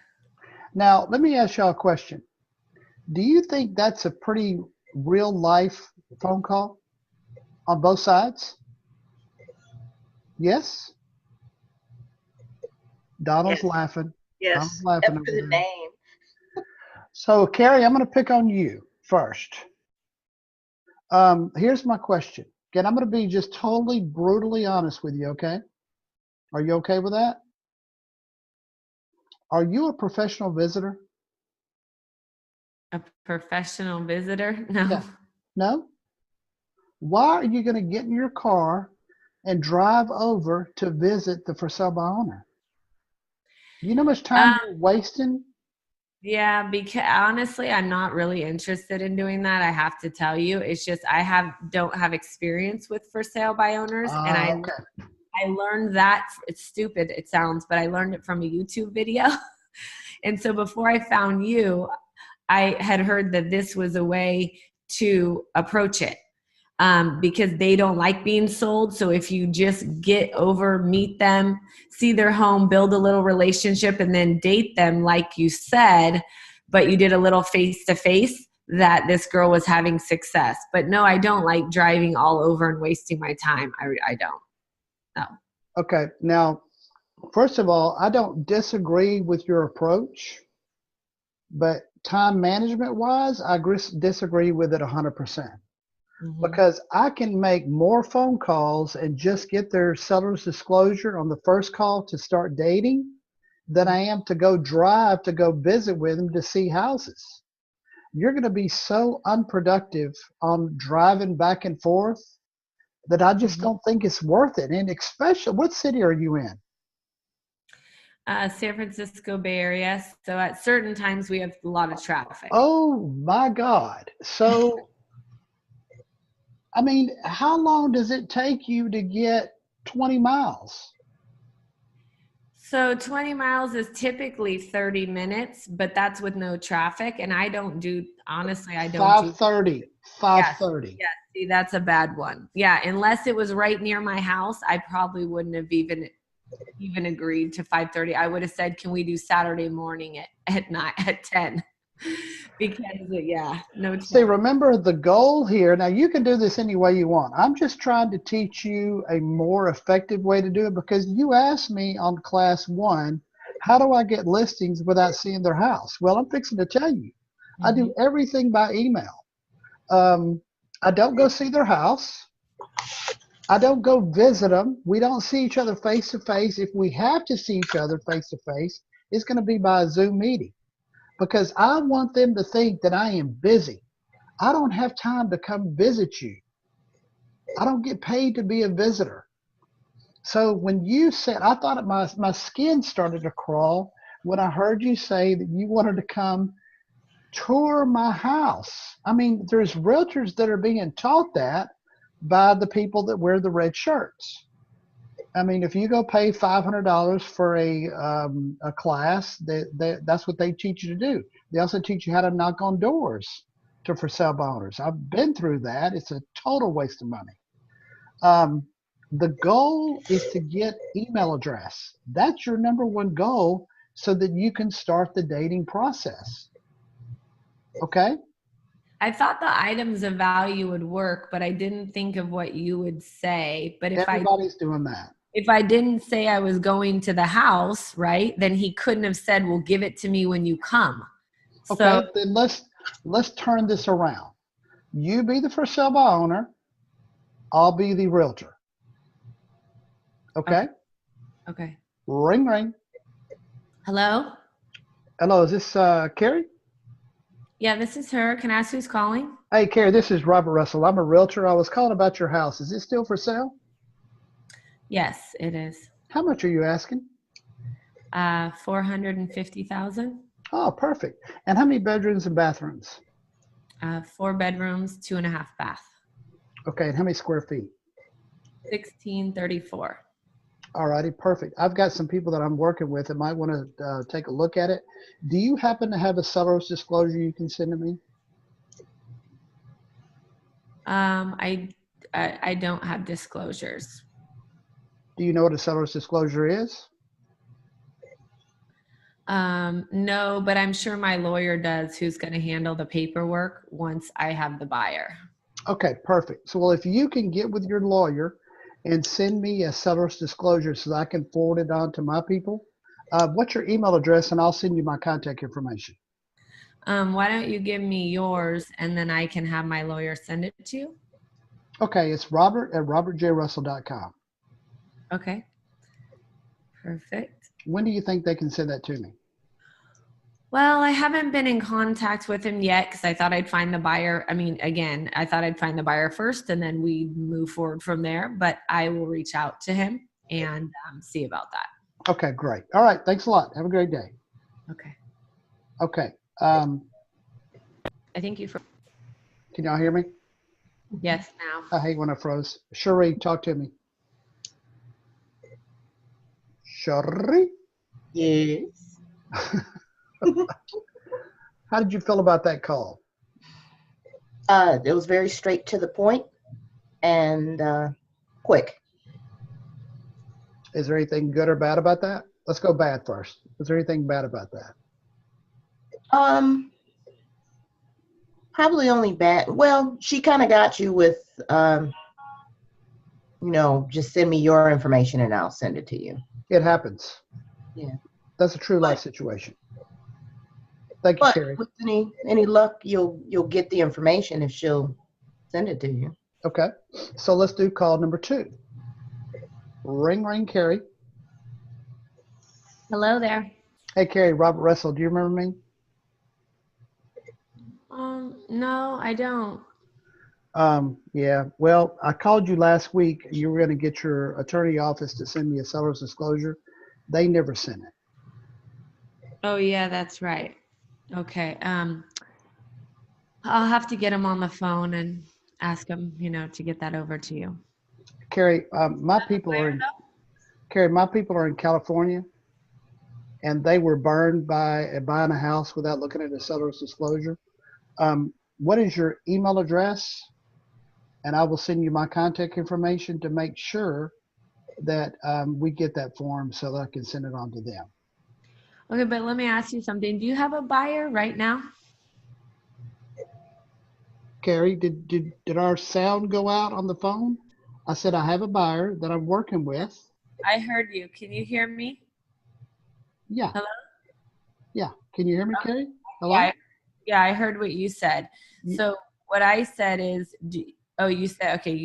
Now, let me ask y'all a question. Do you think that's a pretty real life phone call on both sides? Yes? Donald's laughing. Yes. Donald's laughing Except for the name. So, Carrie, I'm going to pick on you first. Here's my question. Again, I'm going to be just totally brutally honest with you, okay? Are you okay with that? Are you a professional visitor? A professional visitor? No. Yeah. No? Why are you going to get in your car and drive over to visit the for sale by owner? You know how much time you're wasting? Yeah, because honestly, I'm not really interested in doing that. I have to tell you, it's just don't have experience with for sale by owners, and I learned that. It's stupid, it sounds, but I learned it from a YouTube video. And so before I found you, I had heard that this was a way to approach it. Because they don't like being sold. So if you just get over, meet them, see their home, build a little relationship, and then date them like you said, but you did a little face-to-face, that this girl was having success. But no, I don't like driving all over and wasting my time. I don't. No. Okay. Now, first of all, I don't disagree with your approach, but time management wise, I disagree with it 100%. Because I can make more phone calls and just get their seller's disclosure on the first call to start dating than I am to go drive to go visit with them to see houses. You're going to be so unproductive on driving back and forth that I just don't think it's worth it. And especially, what city are you in? San Francisco Bay Area. So at certain times we have a lot of traffic. Oh my God. So, I mean, how long does it take you to get 20 miles? So 20 miles is typically 30 minutes, but that's with no traffic. And I don't do, honestly, I don't 5:30. 5:30. Yes, see, that's a bad one. Yeah, unless it was right near my house, I probably wouldn't have even agreed to 5:30. I would have said, can we do Saturday morning at 9 at 10? Because no. See, remember the goal here. Now you can do this any way you want. I'm just trying to teach you a more effective way to do it, because you asked me on class 1, how do I get listings without seeing their house? Well, I'm fixing to tell you. I do everything by email. I don't go see their house. I don't go visit them. We don't see each other face to face. If we have to see each other face to face, it's going to be by a Zoom meeting, because I want them to think that I am busy. I don't have time to come visit you. I don't get paid to be a visitor. So when you said, I thought my skin started to crawl when I heard you say that you wanted to come tour my house. I mean, there's realtors that are being taught that by the people that wear the red shirts. I mean, if you go pay $500 for a class, that's what they teach you to do. They also teach you how to knock on doors for sale by owners. I've been through that. It's a total waste of money. The goal is to get email address. That's your number one goal, so that you can start the dating process. Okay? I thought the items of value would work, but I didn't think of what you would say. But if everybody's doing that. If I didn't say I was going to the house, right, then he couldn't have said, well, give it to me when you come. Okay, so, then let's turn this around. You be the for sale by owner. I'll be the realtor. Okay? Okay. Ring, ring. Hello? Hello, is this Carrie? Yeah, this is her. Can I ask who's calling? Hey, Carrie, this is Robert Russell. I'm a realtor. I was calling about your house. Is it still for sale? Yes, it is. How much are you asking? $450,000. Oh, perfect. And how many bedrooms and bathrooms? 4 bedrooms, 2.5 bath. Okay, and how many square feet? 1634. All righty, perfect. I've got some people that I'm working with that might want to take a look at it. Do you happen to have a seller's disclosure you can send to me? I don't have disclosures. Do you know what a seller's disclosure is? No, but I'm sure my lawyer does, who's going to handle the paperwork once I have the buyer. Okay, perfect. So, well, if you can get with your lawyer and send me a seller's disclosure so that I can forward it on to my people, what's your email address, and I'll send you my contact information. Why don't you give me yours, and then I can have my lawyer send it to you? Okay, it's robert@robertjrussell.com. Okay. Perfect. When do you think they can send that to me? Well, I haven't been in contact with him yet because I thought I'd find the buyer. I mean, again, I thought I'd find the buyer first and then we'd move forward from there. But I will reach out to him and see about that. Okay, great. All right. Thanks a lot. Have a great day. Okay. Okay. I thank you for. Can y'all hear me? Yes, now. I hate when I froze. Cherie, talk to me. Cherie? Yes. How did you feel about that call? It was very straight to the point and quick. Is there anything good or bad about that? Let's go bad first. Is there anything bad about that? Probably only bad. Well, she kind of got you with, just send me your information and I'll send it to you. It happens. Yeah. That's a true life situation. Thank you, But Carrie. with any luck, you'll get the information if she'll send it to you. Okay. So let's do call number 2. Ring, ring, Carrie. Hello there. Hey, Carrie, Robert Russell, do you remember me? No, I don't. Yeah. Well, I called you last week. You were going to get your attorney office to send me a seller's disclosure. They never sent it. Oh yeah, that's right. Okay. I'll have to get him on the phone and ask him, to get that over to you. Carrie, my people are in California, and they were burned by buying a house without looking at a seller's disclosure. What is your email address? And I will send you my contact information to make sure that we get that form so that I can send it on to them. Okay, but let me ask you something. Do you have a buyer right now? Carrie, did our sound go out on the phone? I said I have a buyer that I'm working with. I heard you. Can you hear me? Yeah. Hello? Yeah. Can you hear me, Carrie? Hello? Yeah, I heard what you said. So what I said is, you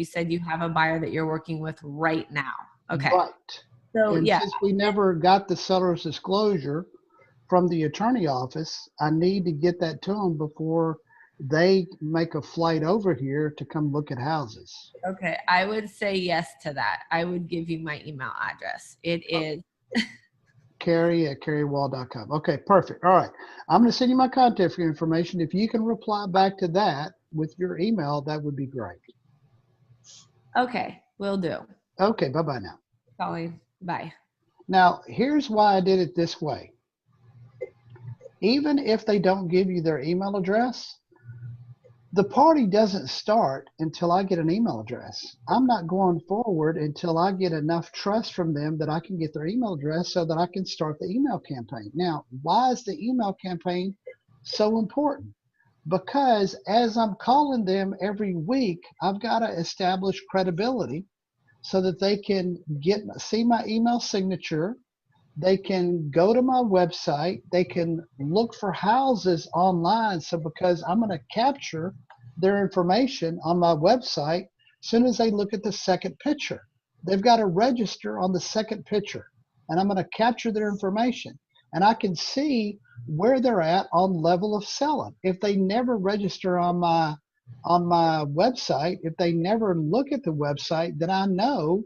said you have a buyer that you're working with right now. Okay. Right. So and since we never got the seller's disclosure from the attorney office, I need to get that to them before they make a flight over here to come look at houses. Okay, I would say yes to that. I would give you my email address. It is Carrie@carriewall.com. Okay, perfect. All right. I'm going to send you my contact information. If you can reply back to that with your email, that would be great. Okay, will do. Okay, bye-bye now. Calling. Bye. Now, here's why I did it this way. Even if they don't give you their email address, the party doesn't start until I get an email address. I'm not going forward until I get enough trust from them that I can get their email address so that I can start the email campaign. Now, why is the email campaign so important? Because as I'm calling them every week, I've got to establish credibility so that they can see my email signature. They can go to my website. They can look for houses online. So because I'm going to capture their information on my website, as soon as they look at the second picture, they've got to register on the second picture. And I'm going to capture their information. And I can see where they're at on level of selling. If they never register on my website, if they never look at the website, then I know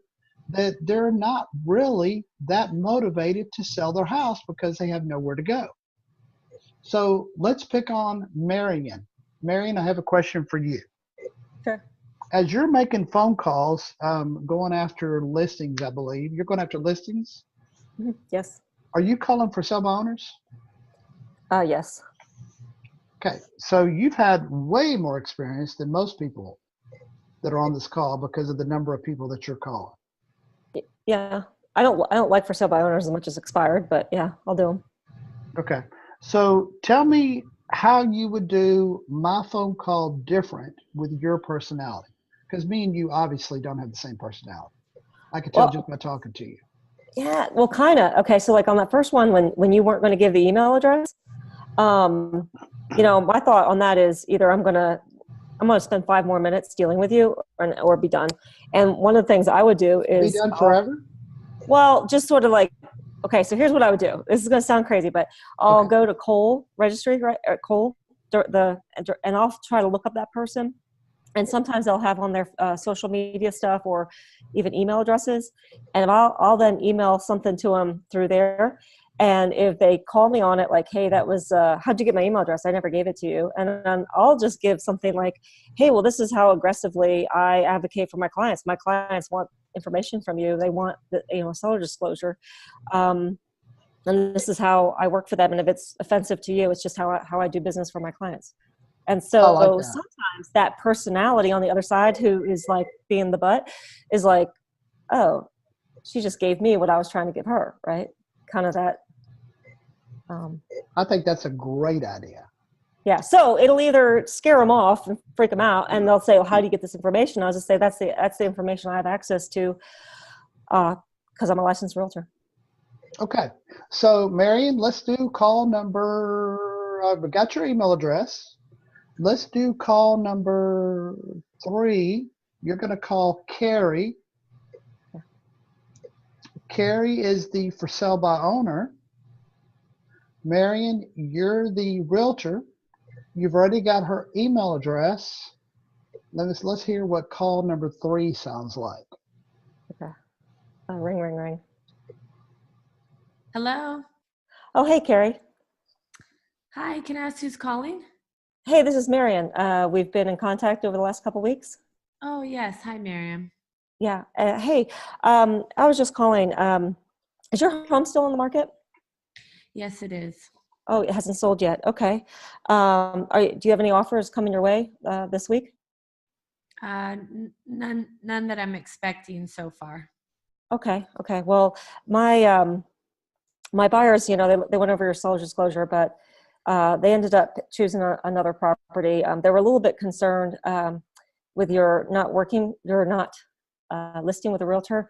that they're not really that motivated to sell their house because they have nowhere to go. So let's pick on Marion. Marion, I have a question for you. Sure. As you're making phone calls, going after listings, I believe you're going after listings. Yes. Are you calling for sub owners? Yes. Okay, so you've had way more experience than most people that are on this call because of the number of people that you're calling. Yeah. I don't like for sale by owners as much as expired, but yeah, I'll do them. Okay, so tell me how you would do my phone call different with your personality, because me and you obviously don't have the same personality. I can tell just by talking to you. Yeah, well, kind of. Okay, so like on that first one, when you weren't going to give the email address, my thought on that is either I'm going to spend 5 more minutes dealing with you or be done. And one of the things I would do is be done forever. Well, just sort of like, okay, so here's what I would do. This is going to sound crazy, but I'll go to Cole Registry, right? Or Cole, and I'll try to look up that person. And sometimes they'll have on their social media stuff or even email addresses. And I'll then email something to them through there. And if they call me on it, like, hey, that was, how'd you get my email address? I never gave it to you. And then I'll just give something like, hey, well, this is how aggressively I advocate for my clients. My clients want information from you. They want seller disclosure. And this is how I work for them. And if it's offensive to you, it's just how I do business for my clients. And so sometimes that personality on the other side who is like being the butt is like, oh, she just gave me what I was trying to give her, right? Kind of that. I think that's a great idea. Yeah, so it'll either scare them off and freak them out, and they'll say, "Well, how do you get this information?" I'll just say, "That's the information I have access to, because I'm a licensed realtor." Okay. So, Marion, let's do call number. I've got your email address. Let's do call number 3. You're going to call Carrie. Carrie is the for sale by owner. Marion, you're the realtor. You've already got her email address. Let's hear what call number 3 sounds like. Okay. Ring, ring, ring. Hello. Oh, hey, Carrie. Hi, can I ask who's calling? Hey, this is Marion. We've been in contact over the last couple weeks. Oh, yes. Hi, Miriam. Yeah. Hey, I was just calling. Is your home still on the market? Yes, it is. Oh, it hasn't sold yet. Okay. Do you have any offers coming your way this week? None that I'm expecting so far. Okay. Okay. Well, my buyers, they went over your seller's disclosure, but they ended up choosing another property. They were a little bit concerned with your not listing with a realtor,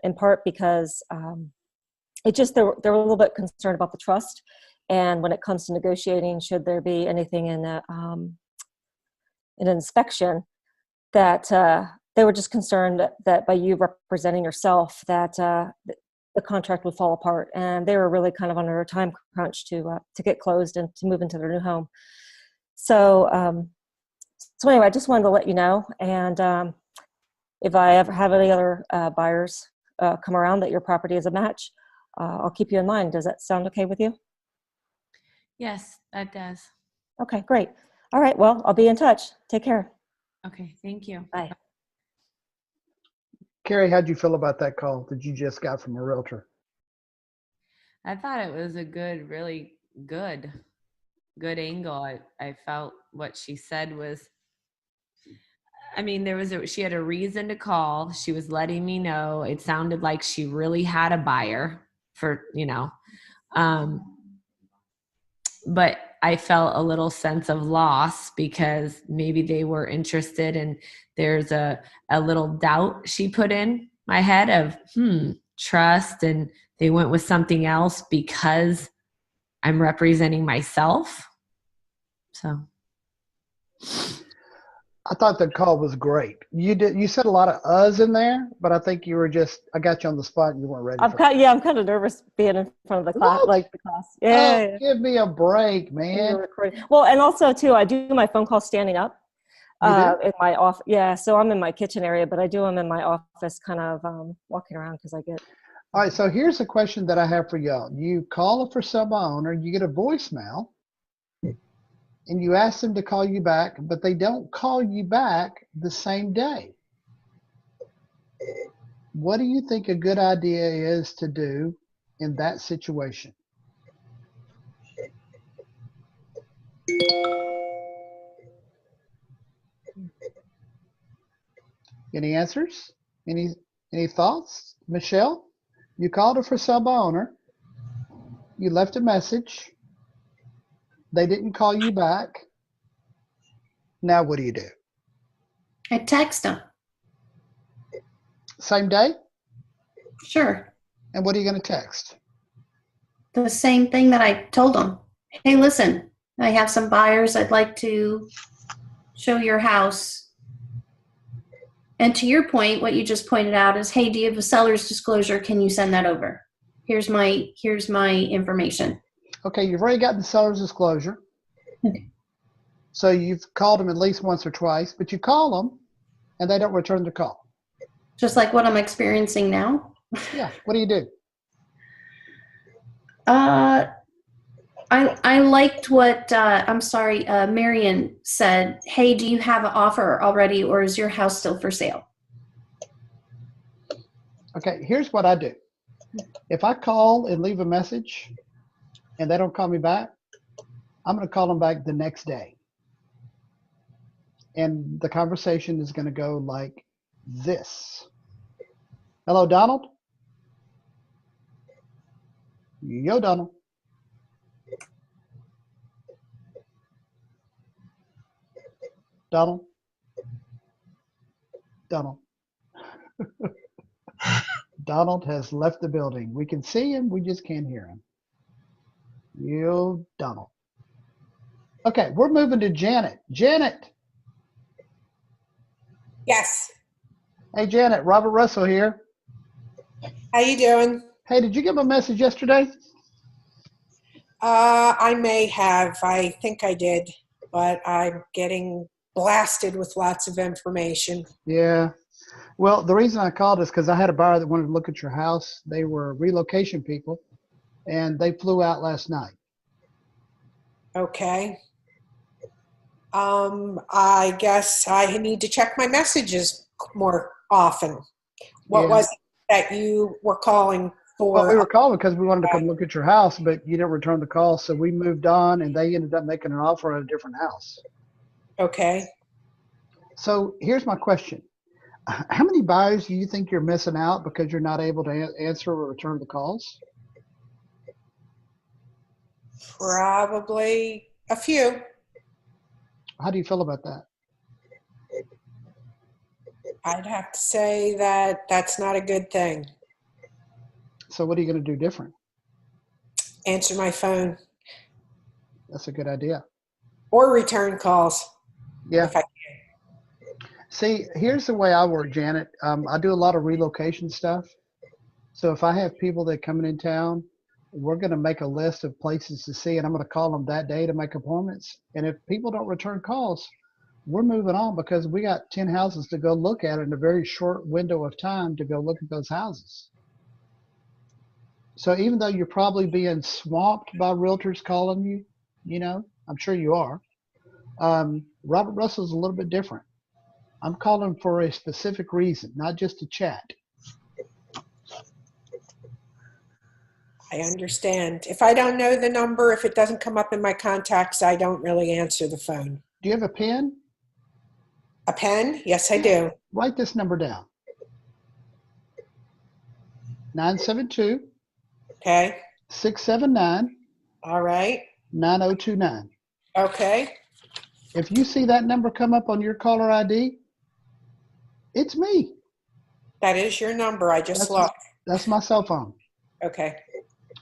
in part because they were a little bit concerned about the trust. And when it comes to negotiating, should there be anything in an inspection, that they were just concerned that by you representing yourself, that the contract would fall apart, and they were really kind of under a time crunch to get closed and to move into their new home. So anyway, I just wanted to let you know, and if I ever have any other buyers come around that your property is a match, I'll keep you in mind. Does that sound okay with you? Yes, that does. Okay, great. All right, well, I'll be in touch. Take care. Okay, thank you. Bye. Carrie, how'd you feel about that call that you just got from a realtor? I thought it was a really good angle. I felt what she said was, I mean, she had a reason to call. She was letting me know. It sounded like she really had a buyer for, but I felt a little sense of loss because maybe they were interested, and there's a little doubt she put in my head of, trust, and they went with something else because I'm representing myself. So I thought the call was great. You said a lot of uhs in there, but I think I got you on the spot and you weren't ready for it. I'm kind of nervous being in front of the class, What? the class. Yeah. Oh, give me a break, man. Well, and also too, I do my phone calls standing up. You do? In my office. Yeah, so I'm in my kitchen area, but I do them in my office, kind of walking around because I get. All right, so here's a question that I have for y'all. You call a for sale by owner, you get a voicemail, and you ask them to call you back, but they don't call you back the same day. What do you think a good idea is to do in that situation? Any answers? Any thoughts? Michelle, you called a for sale by owner. You left a message. They didn't call you back. Now what do you do? I text them. Same day? Sure. And what are you going to text? The same thing that I told them. Hey, listen, I have some buyers. I'd like to show your house. And to your point, what you just pointed out is, hey, do you have a seller's disclosure? Can you send that over? Here's my information. Okay, you've already got the seller's disclosure. Okay. So you've called them at least once or twice, but you call them and they don't return the call. Just like what I'm experiencing now. Yeah, what do you do? I liked what Marion said. Hey, do you have an offer already, or is your house still for sale? Okay, here's what I do. If I call and leave a message and they don't call me back, I'm going to call them back the next day. And the conversation is going to go like this. Hello, Donald? Yo, Donald. Donald? Donald. Donald has left the building. We can see him, we just can't hear him. You, Donald. Okay, we're moving to Janet. Janet. Yes. Hey, Janet, Robert Russell here. How you doing? Hey, did you get my message yesterday? I may have. I think I did, but I'm getting blasted with lots of information. Yeah. Well, the reason I called is because I had a buyer that wanted to look at your house. They were relocation people, and they flew out last night. Okay. I guess I need to check my messages more often. What was it that you were calling for? Well, we were calling because we wanted to come look at your house, but you didn't return the call, so we moved on, and they ended up making an offer on a different house. Okay. So here's my question. How many buyers do you think you're missing out because you're not able to answer or return the calls? Probably a few. How do you feel about that? I'd have to say that that's not a good thing. So what are you going to do different? Answer my phone. That's a good idea. Or return calls. Yeah. If I can. See, here's the way I work, Janet. I do a lot of relocation stuff. So if I have people that coming in town, we're going to make a list of places to see, and I'm going to call them that day to make appointments. And if people don't return calls, we're moving on because we got 10 houses to go look at in a very short window of time to go look at those houses. So even though you're probably being swamped by realtors calling you, you know, I'm sure you are. Robert Russell's a little bit different. I'm calling for a specific reason, not just to chat. I understand. If I don't know the number, if it doesn't come up in my contacts, I don't really answer the phone. Do you have a pen? A pen? Yes, I do. Write this number down. 972. Okay. 679. All right. 9029. Okay. If you see that number come up on your caller ID, it's me. That is your number. I just looked. That's my cell phone. Okay.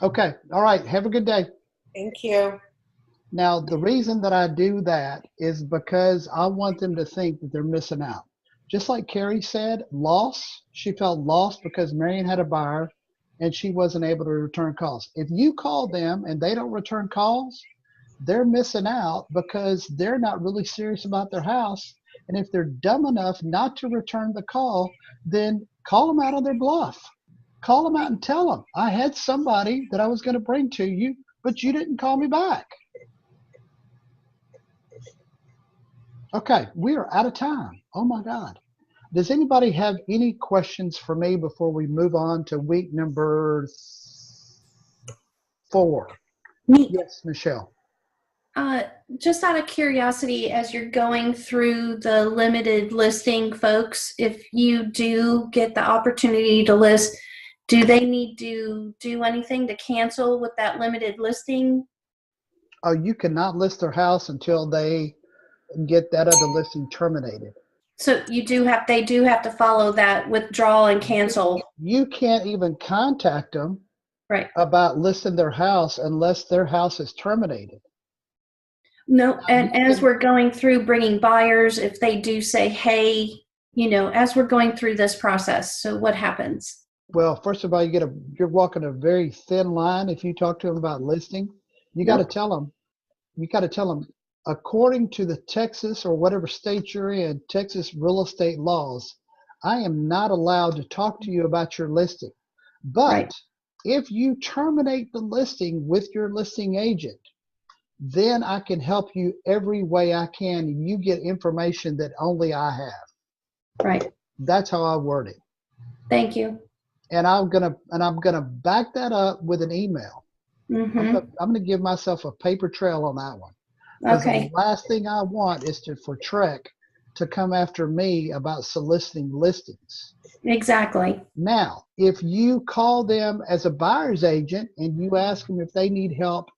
Okay. All right. Have a good day. Thank you. Now, the reason that I do that is because I want them to think that they're missing out. Just like Carrie said, loss. She felt lost because Marion had a buyer and she wasn't able to return calls. If you call them and they don't return calls, they're missing out because they're not really serious about their house. And if they're dumb enough not to return the call, then call them out on their bluff. Call them out and tell them, I had somebody that I was going to bring to you, but you didn't call me back. Okay, we are out of time. Oh my God. Does anybody have any questions for me before we move on to week number 4? Me. Yes, Michelle. Just out of curiosity, as you're going through the limited listing folks, if you do get the opportunity to list, do they need to do anything to cancel with that limited listing? Oh, you cannot list their house until they get that other listing terminated. So they do have to follow that withdrawal and cancel. You can't even contact them right about listing their house unless their house is terminated. No, and as we're going through bringing buyers, if they do say, hey, you know, as we're going through this process, so what happens? Well, first of all, you're walking a very thin line. If you talk to them about listing, you got to tell them, according to the Texas or whatever state you're in, Texas real estate laws, I am not allowed to talk to you about your listing. But if you terminate the listing with your listing agent, then I can help you every way I can. And you get information that only I have. Right. That's how I word it. Thank you. And I'm gonna back that up with an email. Mm-hmm. I'm gonna give myself a paper trail on that one. Okay. The last thing I want is for Trek to come after me about soliciting listings. Exactly. Now, if you call them as a buyer's agent and you ask them if they need help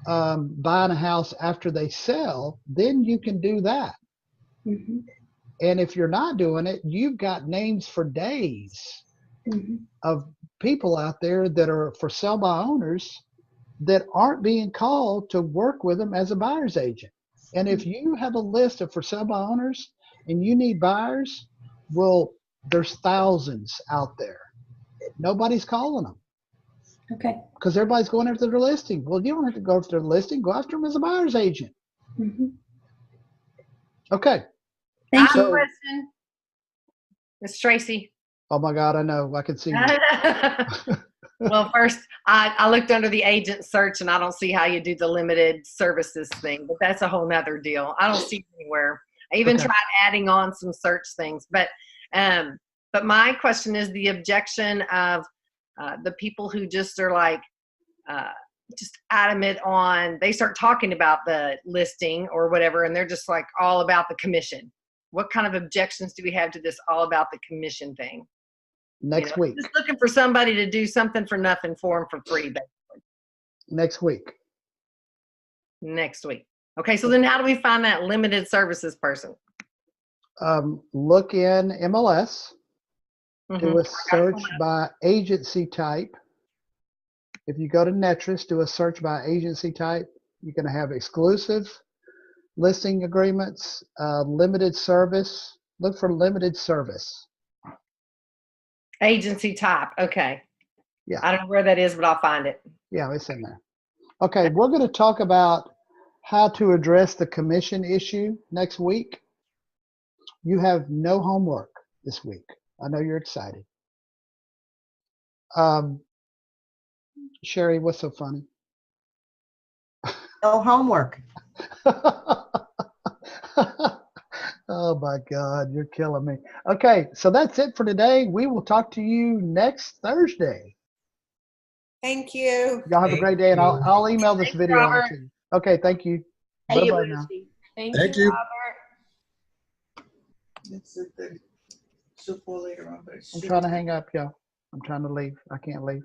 buying a house after they sell, then you can do that. Mm-hmm. And if you're not doing it, you've got names for days Mm-hmm. of people out there that are for sale by owners that aren't being called to work with them as a buyer's agent. And if you have a list of for sale by owners and you need buyers, well, there's thousands out there. Nobody's calling them Okay. because everybody's going after their listing. Well, you don't have to go after their listing. Go after them as a buyer's agent. Mm-hmm. Okay. Thank I have you. a question. Miss Tracy. Oh my God, I know. I can see you. Well, first, I looked under the agent search and I don't see how you do the limited services thing, but that's a whole nother deal. I don't see it anywhere. I even Okay. tried adding on some search things, but my question is the objection of the people who just are like, just adamant on, they start talking about the listing or whatever, and they're just like all about the commission. What kind of objections do we have to this all about the commission thing? Next week. Just looking for somebody to do something for nothing for them for free, basically. Next week. Next week. Okay, so then how do we find that limited services person? Look in MLS. Do a Mhm. search by agency type. If you go to Netris, do a search by agency type. You're going to have exclusive listing agreements, limited service. Look for limited service. Agency type. Okay. Yeah. I don't know where that is, but I'll find it. Yeah, it's in there. Okay, we're going to talk about how to address the commission issue next week. You have no homework this week. I know you're excited. Sherry, what's so funny? No homework. Oh my God, you're killing me. Okay, so that's it for today. We will talk to you next Thursday. Thank you. Y'all have a great day, and I'll email this Thanks, video out Robert. to you. Okay, thank you. Thank you, Bye-bye now. Lucy. Thank you. Robert. It's at the super later on, but I'm trying to hang up, y'all. I'm trying to leave. I can't leave.